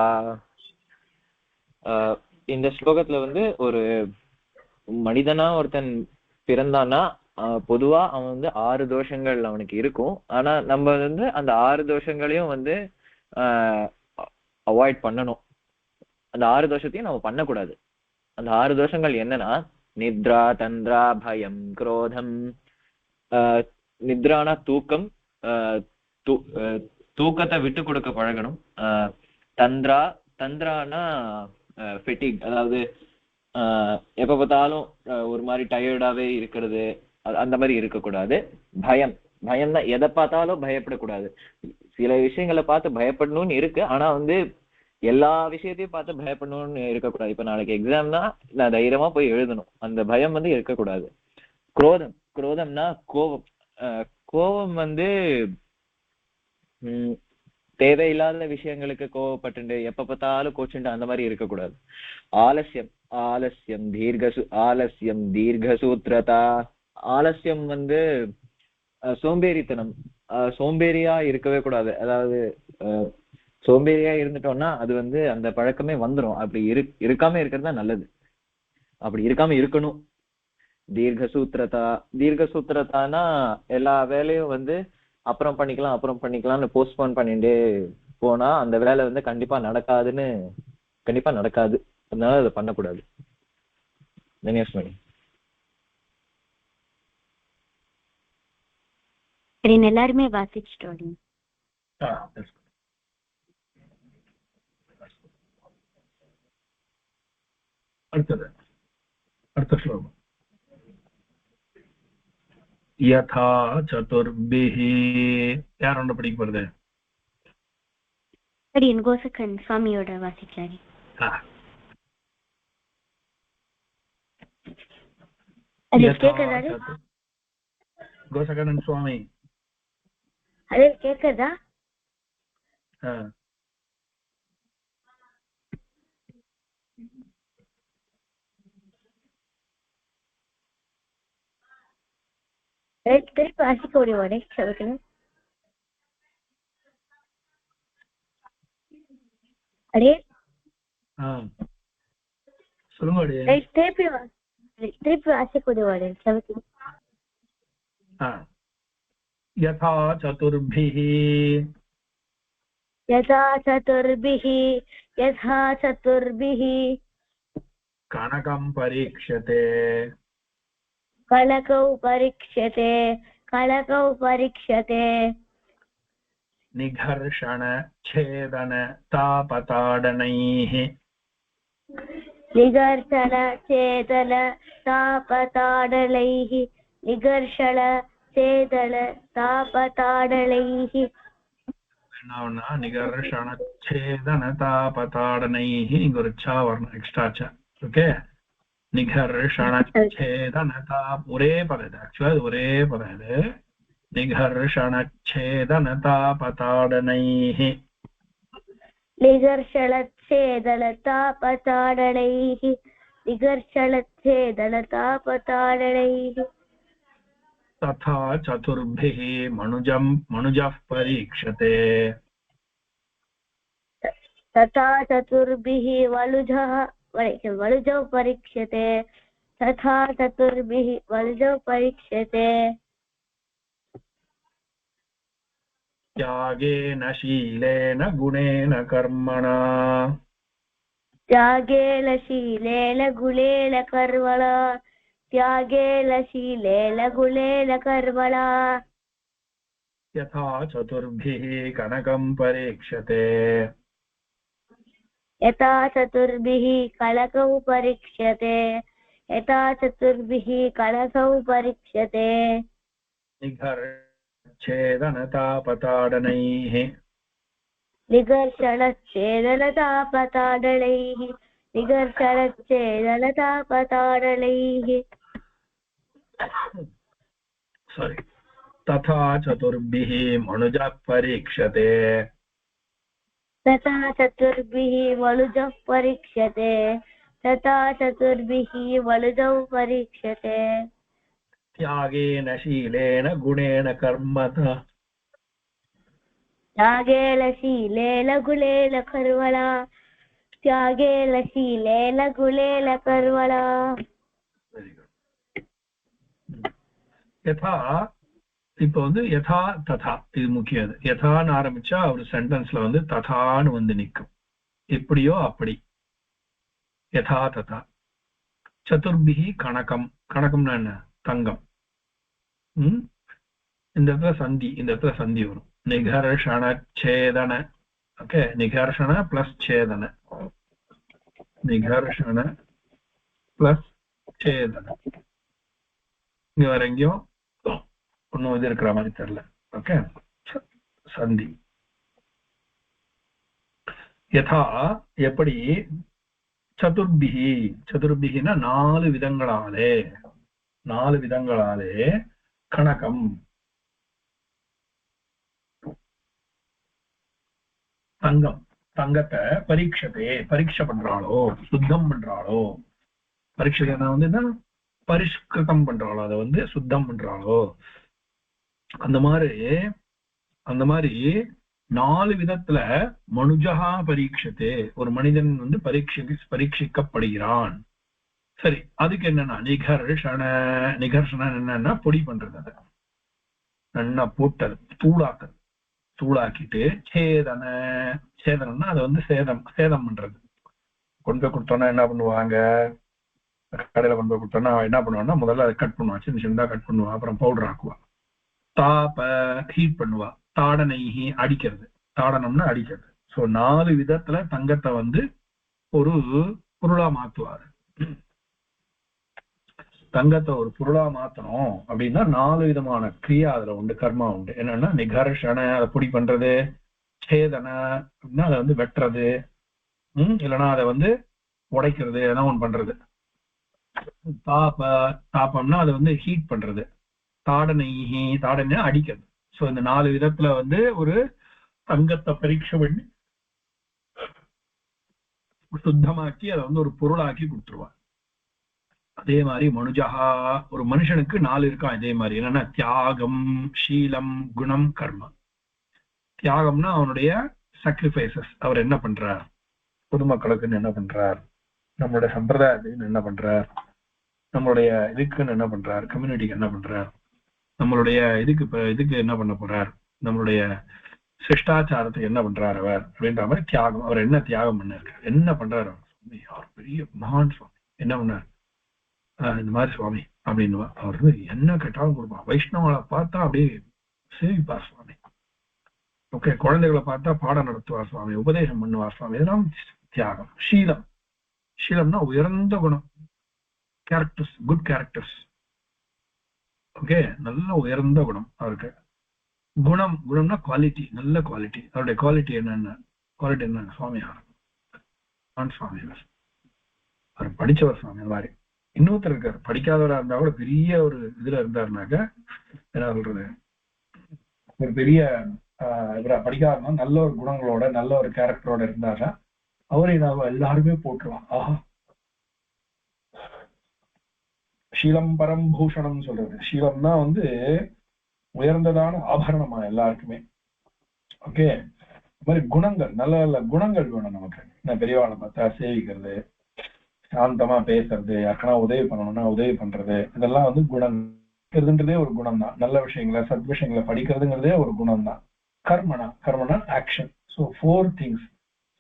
இந்த ஸ்லோகத்துல வந்து ஒரு மனிதனா ஒருத்தன் பிறந்தான்னா பொதுவா அவன் வந்து 6 தோஷங்கள் அவனுக்கு இருக்கும். ஆனா நம்ம வந்து அந்த 6 தோஷங்களையும் வந்து அவாய்ட் பண்ணணும். அந்த 6 தோஷத்தையும் நம்ம பண்ணக்கூடாது. அந்த 6 தோஷங்கள் என்னன்னா நித்ரா தந்திரா பயம் குரோதம். நித்ரானா தூக்கம், தூக்கத்தை விட்டு கொடுக்க பழகணும். தந்திரானா ஃபெட்டிக், அதாவது எப்ப பார்த்தாலும் ஒரு மாதிரி டயர்டாவே இருக்கிறது, அந்த மாதிரி இருக்கக்கூடாது. பயம்னா எதை பார்த்தாலும் பயப்படக்கூடாது. சில விஷயங்களை பார்த்து பயப்படணும்னு இருக்கு, ஆனா வந்து எல்லா விஷயத்தையும் பார்த்து பயப்படணும்னு இருக்கக்கூடாது. இப்ப நாளைக்கு எக்ஸாம்னா நான் தைரியமா போய் எழுதணும், அந்த பயம் வந்து இருக்கக்கூடாது. குரோதம்னா கோபம். கோபம் வந்து தேவையில்லாத விஷயங்களுக்கு கோவப்பட்டு எப்ப பார்த்தாலும் கோச்சுண்டு அந்த மாதிரி இருக்கக்கூடாது. ஆலசியம் தீர்க்கசூத்திரதா. ஆலசியம் வந்து சோம்பேறித்தனம். சோம்பேறியா இருக்கவே கூடாது. அதாவது சோம்பேறியா இருந்துட்டோம்னா அது வந்து அந்த பழக்கமே வந்துடும். அப்படி இருக்காம இருக்கிறது தான் நல்லது. அப்படி இருக்காம இருக்கணும். தீர்க்கசூத்திரத்தானா எல்லா வேலையும் வந்து அப்புறம் பண்ணிக்கலாம்னு போஸ்ட்போன் பண்ணிட்டு போனா அந்த வேலை வந்து கண்டிப்பா நடக்காது. அதனால அதை பண்ணக்கூடாது. தன்யாஸ்மணி எல்லாருமே வாசிச்சுட்டோம். அடுத்த ஸ்லோகம். யதா சதுர்பிஹி. யார் ஒன்று படிக்க போறது? கோசக்கன் சுவாமியோட வாசிச்சாரு. கோசக்கண்ணன் சுவாமி அது கேக்குதா? திருப்பி வாசிக்க முடியுமா? அடே சொல்லுங்க. திருப்பி வாசிக்க முடியுமா? யதா சதுர்பிஹி. கனகம் பரீக்ஷதே. நிகர்ஷண சேதன தாபதாடனைஹ. நிகர்ஷண சேதன தாபதாடனைஹ. இங்க ஒரு சா வரணும், எக்ஸ்ட்ரா சா. ஓகே, நிகர்ஷண சேதன ஒரே பதம் இது. ஆக்சுவலா ஒரே பதம் இது. நிகர்ஷண சேதன தாபதாடனைஹ. तथा चतुर्भिः मनुजः परीक्षते. त्यागेन शीलेन गुणेन कर्मणा. यथा चतुर्भिः कनकं परीक्ष्यते यथा चतुर्भिः कलकौ परीक्ष्यते यथा चतुर्भिः कलकौ परीक्ष्यते निघर्च्छेदनतापताडनैः निघर्षणच्छेदनतापताडनैः निघर्षणच्छेदनतापताडनैः sorry तथा चतुर्भिः मनुजः परीक्ष्यते तथा चतुर्भिः मनुजः परीक्ष्यते तथा चतुर्भिः मनुजौ परीक्ष्यते त्यागेन शीलेन गुणेन कर्मणा त्यागेन शीलेन गुणेन कर्मणा त्यागेन शीलेन गुणेन कर्मणा Very good. यथा இப்போ வந்து யதா ததா இது முக்கியம். யதான்னு ஆரம்பிச்சா ஒரு சென்டென்ஸ்ல வந்து ததான்னு வந்து நிற்கும். எப்படியோ அப்படி. யதா ததா. சதுர்பிஹி கணகம். கணகம்னா என்ன? தங்கம். இந்த இடத்துல சந்தி வரும். நிகர்ஷண சேதன. ஓகே, நிகர்ஷண பிளஸ் சேதன. நிகர்ஷண பிளஸ் சேதன. இங்க வேற எங்கேயும் ஒன்னும் இது இருக்கிற மாதிரி தெரியல. ஓகே, சந்தி. யதா எப்படி, சதுர்பிஹி. சதுர்பிஹினா 4 விதங்களாலே கணக்கம் தங்கத்தை பரீட்சை பண்றாளோ, சுத்தம் பண்றாளோ. பரீட்சை வந்து என்ன, பரிஷ்கிருதம் பண்றாளோ, அதை வந்து சுத்தம் பண்றாளோ. அந்த மாதிரி 4 விதத்துல மனுஜஹா பரீட்சத்தே, ஒரு மனிதன் வந்து பரீட்சிக்கப்படுகிறான். சரி, அதுக்கு என்னன்னா நிகர்ஷண என்னன்னா பொடி பண்றது. அது நல்லா போட்டது, தூளாக்கிட்டு சேதனம்னா அதை வந்து சேதம் பண்றது. கொண்டு போய் கொடுத்தோம்னா என்ன பண்ணுவாங்க, கடையில கொண்டு போய் கொடுத்தோம்னா என்ன பண்ணுவான்னா முதல்ல அதை கட் பண்ணுவான், சின்ன சின்னதா கட் பண்ணுவான், அப்புறம் பவுடர் ஆக்குவா. ஹீட் பண்ணுவா. தாடனைஹி அடிக்கிறது. தாடனம்னா அடிக்கிறது. சோ 4 விதத்துல தங்கத்தை வந்து ஒரு பொருளா மாத்துவாரு. தங்கத்தை ஒரு பொருளா மாத்தணும் அப்படின்னா 4 விதமான கிரியா அதுல உண்டு, கர்மா உண்டு. என்னன்னா நிகர்ஷண, அதை பொடி பண்றது. சேதன அப்படின்னா அதை வந்து வெட்டுறது, இல்லைன்னா அதை வந்து உடைக்கிறது, எதனா ஒண்ணு பண்றது. தாபம்னா அதை வந்து ஹீட் பண்றது. தாடனை அடிக்கிறது. சோ இந்த 4 விதத்துல வந்து ஒரு தங்கத்தை பரீட்சை பண்ணி சுத்தமாக்கி அதை வந்து ஒரு பொருளாக்கி கொடுத்துருவார். அதே மாதிரி மனுஜஹா, ஒரு மனுஷனுக்கு 4 இருக்கான். இதே மாதிரி என்னன்னா தியாகம், சீலம், குணம், கர்மம். தியாகம்னா அவனுடைய சாக்ரிஃபைசஸ். அவர் என்ன பண்றார், பொதுமக்களுக்குன்னு என்ன பண்றார், நம்மளுடைய சம்பிரதாயத்துக்குன்னு என்ன பண்றார், நம்மளுடைய இதுக்குன்னு என்ன பண்றார், கம்யூனிட்டிக்கு என்ன பண்றார், நம்மளுடைய இதுக்கு என்ன பண்ண போறார், நம்மளுடைய சிஷ்டாச்சாரத்துக்கு என்ன பண்றார் அவர் அப்படின்ற மாதிரி தியாகம். அவர் என்ன தியாகம் பண்ணிருக்கார், என்ன பண்றாரு அவர் பெரிய மகான் சுவாமி, என்ன பண்ணார் இந்த மாதிரி சுவாமி அப்படின்னு அவர் வந்து என்ன கேட்டாலும் கொடுப்பார். வைஷ்ணவங்களை பார்த்தா அப்படியே சேவிப்பார் சுவாமி. ஓகே, குழந்தைகளை பார்த்தா பாடம் நடத்துவார் சுவாமி, உபதேசம் பண்ணுவார் சுவாமி. இதெல்லாம் தியாகம். ஷீலம்னா உயர்ந்த குணம், கேரக்டர்ஸ், குட் கேரக்டர்ஸ். ஓகே, நல்ல உயர்ந்த குணம் அவருக்கு. குணம்னா குவாலிட்டி, நல்ல குவாலிட்டி. அவருடைய குவாலிட்டி என்ன சுவாமி சுவாமி அவர் படிச்சவர் சுவாமி. அந்த மாதிரி இன்னொருத்தர் இருக்காரு, படிக்காதவரா இருந்தா கூட பெரிய ஒரு இதுல இருந்தாருனாக்க என்ன சொல்றது, ஒரு பெரிய படிக்காத நல்ல ஒரு குணங்களோட நல்ல ஒரு கேரக்டரோட இருந்தாருன்னா அவரை நான் எல்லாருமே போட்டுருவான். ஆஹா, ஷீலம் பரம் பூஷணம் சொல்றது. ஷீலம்னா வந்து உயர்ந்ததான ஆபரணமா எல்லாருக்குமே. ஓகே, இந்த மாதிரி குணங்கள், நல்ல நல்ல குணங்கள் வேணும் நமக்கு. நான் பெரியவாளை பார்த்தா சேவிக்கிறது, சாந்தமா பேசுறது, யாருக்கனா உதவி பண்ணணும்னா உதவி பண்றது, இதெல்லாம் வந்து குணம்ன்றதே ஒரு குணம் தான். நல்ல விஷயங்களை, சத் விஷயங்களை படிக்கிறதுங்கிறதே ஒரு குணம் தான். கர்மனா ஆக்ஷன். So 4 things.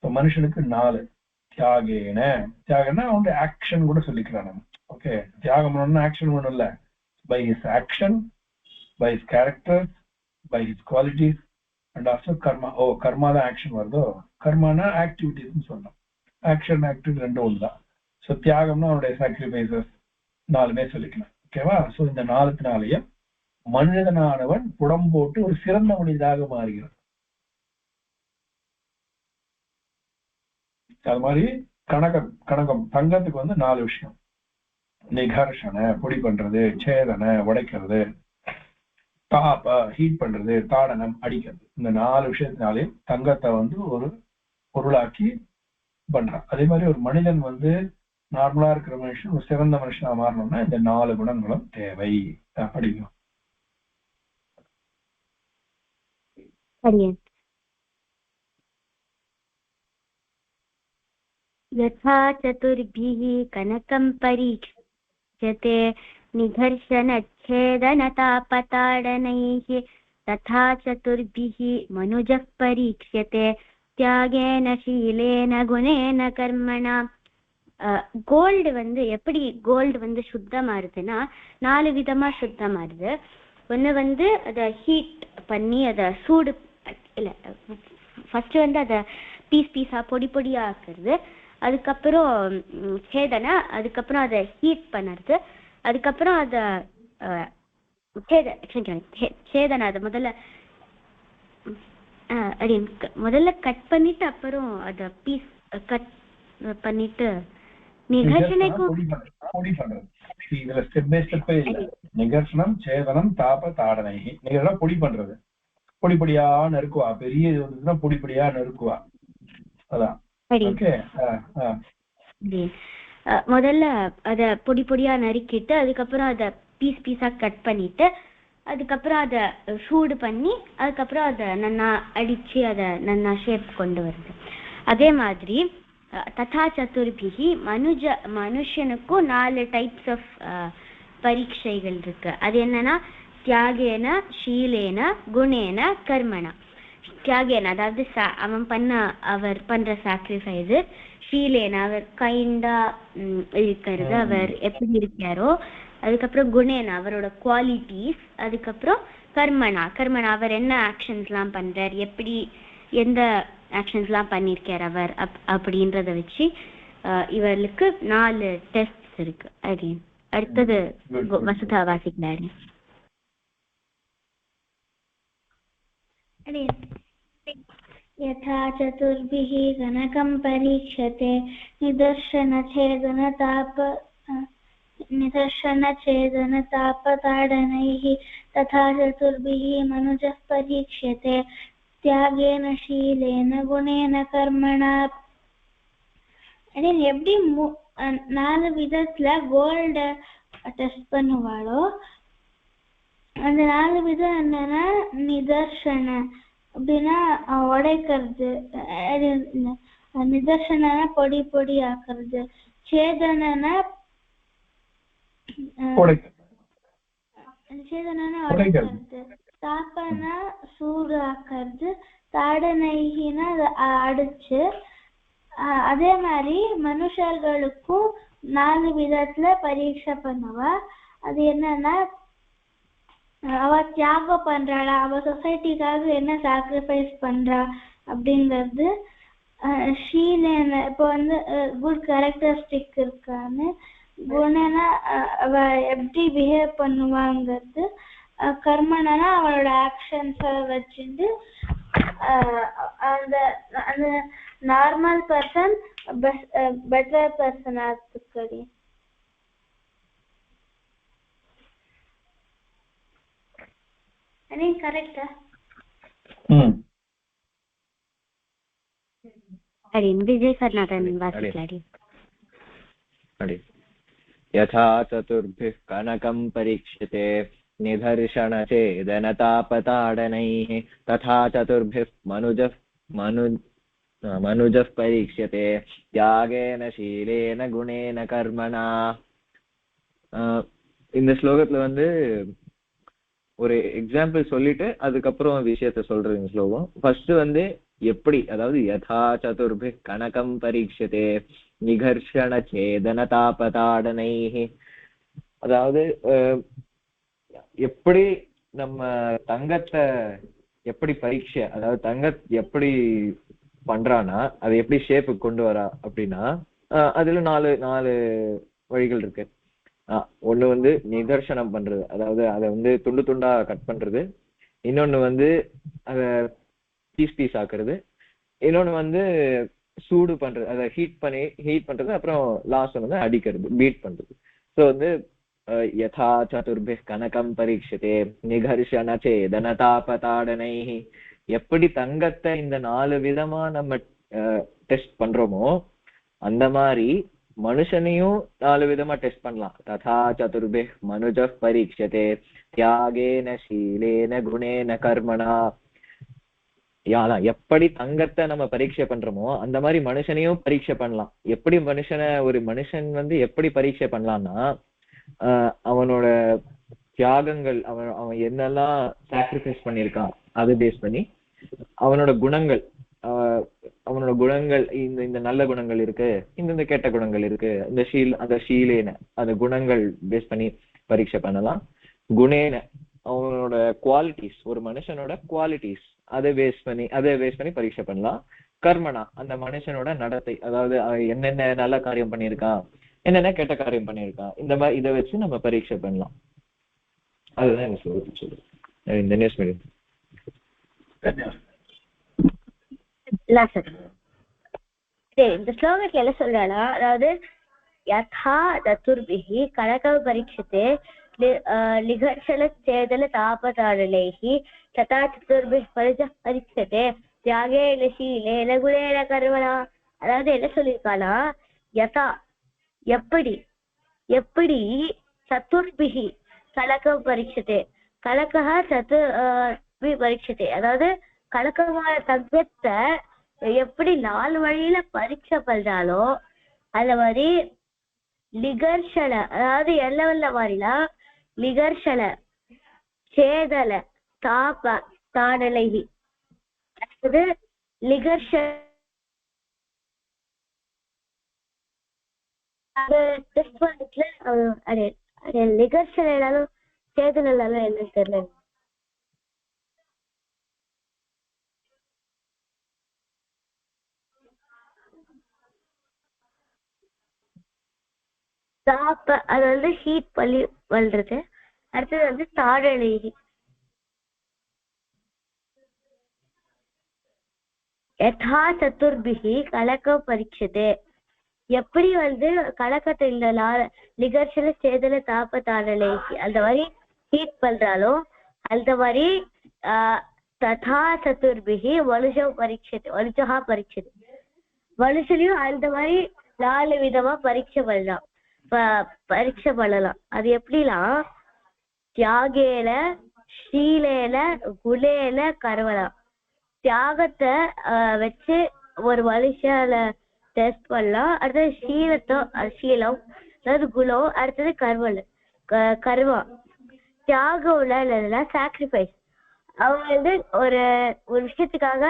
ஸோ மனுஷனுக்கு 4. தியாகம்னா அவனுடைய ஆக்ஷன் கூட சொல்லிக்கிறான் நம்ம. ஓகே, தியாகம் பண்ணணும்னா ஆக்ஷன் ஒன்றும் இல்லை. By his action, by his character, by his qualities, and also karma. Karma the action vardo, karma na activities nu sollam. Action activity rendu unda. So tyagam na avade sacrifices நாலுமே சொல்லிக்கலாம். ஓகேவா? So இந்த நாலுத்தினாலேயே மனிதனானவன் புடம் போட்டு ஒரு சிறந்த மனிதனாக மாறுகிறான். அது மாதிரி கணக்கம் தங்கத்துக்கு வந்து 4 விஷயம். நிகர்ஷனை பொடி பண்றது, சேதனை உடைக்கிறது, தாப ஹீட் பண்றது, தாடனம் அடிக்கிறது. இந்த 4 விஷயத்தினாலே தங்கத்தை வந்து ஒரு பொருளாக்கி பண்றான். அதே மாதிரி ஒரு மனிதன் வந்து நார்மலா இருக்கிற மனுஷன் ஒரு சிறந்த மனுஷனா மாறணும்னா இந்த 4 குணங்களும் தேவை. படிக்கும் यथा चतुर्भिः कनकं परीक्ष्यते निघर्षणच्छेदनतापताडनैः तथा चतुर्भिः मनुजः परीक्ष्यते त्यागेन शीलेन गुणेन कर्मणा. கோல்டு வந்து எப்படி கோல்டு வந்து சுத்தமாறுதுன்னா 4 விதமா சுத்தமாறுது. ஒன்று வந்து அதை ஹீட் பண்ணி அதை சூடு இல்லை, ஃபர்ஸ்ட் வந்து அதை பீஸா பொடியா ஆக்குறது, அதுக்கப்புறம் சேதனை, அதுக்கப்புறம் அதை ஹீட் பண்ணுறது, அதுக்கப்புறம் அதை சேதனை அதை முதல்ல கட் பண்ணிட்டு அப்புறம் அதை பீஸ் கட் பண்ணிட்டு நிகர்ஷனம் சேதனம் தாப தாடனை. நிகழ்ச்சி பொடி பண்றது, பொடிப்படியா நறுக்குவா. பெரிய இது வந்துச்சுன்னா பொடிப்படியா நறுக்குவா. அதான் முதல்ல அத பொடியா நறுக்கிட்டு அதுக்கப்புறம் அத பீஸா கட் பண்ணிட்டு அதுக்கப்புறம் அத சூடு பண்ணி அதுக்கப்புறம் அத நன்னா அடிச்சு அத நன்னா ஷேப் கொண்டு வருது. அதே மாதிரி ததா சதுர்பிஹி மனுஷனுக்கும் 4 டைப்ஸ் ஆஃப் பரீட்சைகள் இருக்கு. அது என்னன்னா தியாகேன, ஷீலேன, குணேன, கர்மனா. தியாகேன அதாவது அவர் பண்ற சாக்ரிஃபைஸ், ஷீலேன அவர் கைண்டா இருக்கிறது, அவர் எப்படி இருக்காரோ, அதுக்கப்புறம் குணேன அவரோட குவாலிட்டிஸ், அதுக்கப்புறம் கர்மனா அவர் என்ன ஆக்ஷன்ஸ்லாம் பண்றார், எப்படி எந்த ஆக்ஷன்ஸ்லாம் பண்ணியிருக்கார் அவர் அப்படின்றத வச்சு இவர்களுக்கு 4 டெஸ்ட் இருக்கு. அகைன் அடுத்தது வசுதா வாசிக்கிறாரு. यथा चतुर्भिः गणकं परीक्ष्यते निदर्शनच्छेदनतापताडनैः तथा चतुर्भिः मनुजः परीक्ष्यते त्यागेन शीलेन गुणेन कर्मणा. எப்படி 4 விதத்துல கோல்ட டெஸ்ட் பண்ணுவாளோ அந்த 4 விதம் என்னன்னா நிதர்சன அப்படின்னா உடைக்கிறது, நிதர்சனா பொடி ஆக்குறது, சேதனா உடைக்கிறது, தாப்பனா சூடு ஆக்குறது, தாடனைகினா அடிச்சு. அதே மாதிரி மனுஷர்களுக்கும் 4 விதத்துல பரீட்சை பண்ணுவா. அது என்னன்னா அவ தியாகம் பண்றாளா, அவ சொசைட்டிக்காக என்ன சாக்ரிஃபைஸ் பண்றா அப்படிங்கிறது. ஷீலேன இப்போ வந்து குட் கேரக்டரிஸ்டிக் இருக்கான்னு, குணனா அவ எப்படி பிஹேவ் பண்ணுவாங்கிறது, கர்மனா அவளோட ஆக்ஷன்ஸை வச்சுட்டு அந்த அந்த நார்மல் பர்சன் பெட்டர் பர்சன் ஆத்துக்கடி. கரெக்டா? विजय कर्नाटन वासिक्लाडि. यथा चतुर्भिः कनकं परीक्ष्यते निधर्षणचेदनतापताडनैः तथा चतुर्भिः मनुजः परीक्ष्यते त्यागेन शीलेन गुणेन कर्मणा. இந்த ஸ்லோகத்துல வந்து ஒரு எக்ஸாம்பிள் சொல்லிட்டு அதுக்கப்புறம் விஷயத்த சொல்றேன் ஸ்லோகம். ஃபர்ஸ்ட் வந்து எப்படி, அதாவது யதா சதுர்பி கனகம் பரீட்சதே நிகர்ஷண சேதன தாபதாடனை, அதாவது எப்படி நம்ம தங்கத்தை எப்படி பரீட்சை, அதாவது எப்படி பண்றானா அதை எப்படி ஷேப்புக்கு கொண்டு வரா அப்படின்னா அதுல நாலு வழிகள் இருக்கு. ஒண்ணு வந்து நிதர்சனம் பண்றது, அதாவது அதை துண்டு துண்டா கட் பண்றது. இன்னொன்னு அதை பீஸ் ஆக்குறது. இன்னொன்னு சூடு பண்றது, அதை ஹீட் பண்றது. அப்புறம் லாஸ்ட் அடிக்கிறது, பீட் பண்றது. ஸோ யதா சதுர்பிஹ் கனகம் பரீட்சதே நிகர்ஷண சேதன தாபதாடனை. எப்படி தங்கத்தை இந்த 4 விதமா நம்ம டெஸ்ட் பண்றோமோ அந்த மாதிரி மனுஷனையும் 4 விதமா டெஸ்ட் பண்ணலாம். ததா சதுர்பிஹ் மனுஜ பரீட்சதே தியாகேன சீலேன குணேன கர்மணா. எப்படி தங்கத்தை நம்ம பரீட்சை பண்றோமோ அந்த மாதிரி மனுஷனையும் பரீட்சை பண்ணலாம். எப்படி ஒரு மனுஷன் எப்படி பரீட்சை பண்ணலாம்னா அவனோட தியாகங்கள், அவன் என்னெல்லாம் சாக்ரிஃபைஸ் பண்ணியிருக்கான் அதை பேஸ் பண்ணி அவனோட குணங்கள் இந்த நல்ல குணங்கள் இருக்கு, இந்த கெட்ட குணங்கள் இருக்கு, அந்த ஷீலேன அந்த குணங்கள் பேஸ் பண்ணி பரீட்சை பண்ணலாம். குணேன அவனோட குவாலிட்டிஸ், ஒரு மனுஷனோட குவாலிட்டிஸ் அதை பேஸ் பண்ணி பரீட்சை பண்ணலாம். கர்மனா அந்த மனுஷனோட நடத்தை, அதாவது என்னென்ன நல்ல காரியம் பண்ணியிருக்கான், என்னென்ன கெட்ட காரியம் பண்ணியிருக்கான், இந்த மாதிரி இதை வச்சு நம்ம பரீட்சை பண்ணலாம். அதுதான் எனக்கு சொல்லுது இந்த நியூஸ் மீடியம். இந்த ஸ்லோகத்துல என்ன சொல்றானா, அதாவது யதா தத்துர்பிஹி கனக பரீட்சத்தே லிகர்ஷண சேதன தாபதாடனைஹி ததா சதுர்பிஹ் பரீட்சத்தே தியாகேன சீலேன குணேன கர்மணா. அதாவது என்ன சொல்லியிருக்கானா, யதா எப்படி சதுர்பிஹி கனகம் பரீட்சத்தே, கனகா பரீட்சத்தே, அதாவது கணக்கமான தங்கத்தை எப்படி 4 வழியில பரீட்சை பண்றாலோ அந்த மாதிரி லிகர்ஷண, அதாவது எல்ல மாதிரினா லிகர்ஷண சேதல தாப தாடலைகி, அதாவது லிகர்ஷண என்னாலும் சேதன என்னன்னு தெரியல. அது ஹீட் பண்ணி வளர்றது. அடுத்தது தாடலை. யதா சதுர்பிஹி கலக்க பரீட்சதே, எப்படி கலக்கத்தை இந்த நிகர்ஷன சேதன தாப தாடலை அந்த மாதிரி ஹீட் பண்றாலோ அந்த மாதிரி ததா சதுர்பிஹி மனுஷா பரீட்சதே, மனுஷனையும் அந்த மாதிரி 4 விதமா பரீட்சை பண்ணலாம். அது எப்படிலாம் தியாகேன ஷீலேன குணேன கர்மணா. தியாகத்தை வச்சு ஒரு மனுஷால டெஸ்ட் பண்ணலாம். அடுத்தது சீலம், அதாவது குணம். அடுத்தது கர்மா. தியாகம் சாக்ரிஃபைஸ். அவங்க ஒரு விஷயத்துக்காக,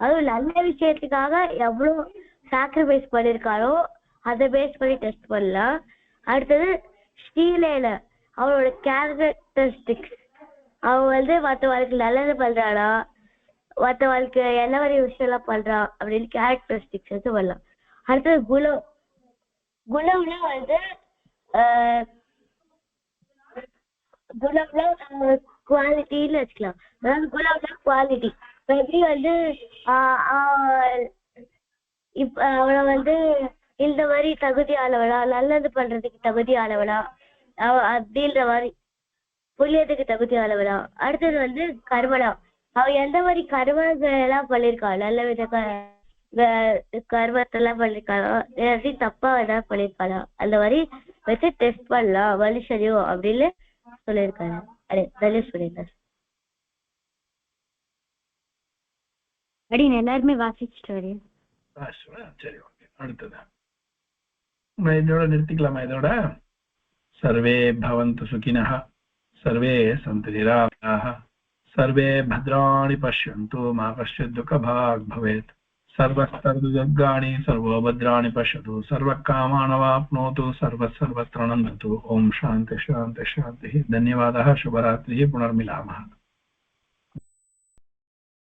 அதுவும் நல்ல விஷயத்துக்காக எவ்வளவு சாக்ரிஃபைஸ் பண்ணிருக்காரோ அதை பேஸ் பண்ணி டெஸ்ட் பண்ணலாம். அடுத்தது ஸ்டீலேன அவனோட கேரக்டரிஸ்டிக்ஸ், அவன் மற்றவங்களுக்கு நல்லது பண்றானா, மற்றவங்களுக்கு என்ன மாதிரி விஷயம் எல்லாம் பண்றான் அப்படின்னு கேரக்டரிஸ்டிக்ஸ் பண்ணலாம். அடுத்தது குணம்னா குவாலிட்டின்னு வச்சுக்கலாம். அதாவது குணம்னா குவாலிட்டி. எப்படி இப்ப அவனை இந்த மாதிரி தகுதியானவனா, நல்லது பண்றதுக்கு தகுதியானவனா அப்படின்ற மாதிரி புண்ணியத்துக்கு தகுதியானவனா. அடுத்தது கர்மனா, அவன் எந்த மாதிரி கர்மங்கள் எல்லாம் பண்ணிருக்கான், நல்ல வித கர்மத்தெல்லாம் பண்ணிருக்கானா, எல்லாத்தையும் தப்பா ஏதாவது பண்ணிருக்கானா, அந்த மாதிரி வச்சு டெஸ்ட் பண்ணலாம் மனுஷனையும் அப்படின்னு சொல்லியிருக்காங்க. சொல்லியிருக்காரு. அப்படின்னு எல்லாருமே வாசிச்சுட்டு வரேன். சரி, ஓகே. அடுத்தது இதோட நிறுத்திக்கலாமா? இதோட சர்வே பவந்து சுகினஹ, சர்வே சந்து நிராமயாः, சர்வே பத்ராணி பஷ்யந்து மா கஷ்சித் துக்கபாக் பவேத், सर्वस्तर्दुर्गाणि सर्वभद्राणि पश्यतु सर्वकामानवाप्नोतु सर्वत्र नन्दतु। ओम शान्ति शान्ति शान्तिः। धन्यवादः। शुभरात्रिः। पुनर्मिलामः।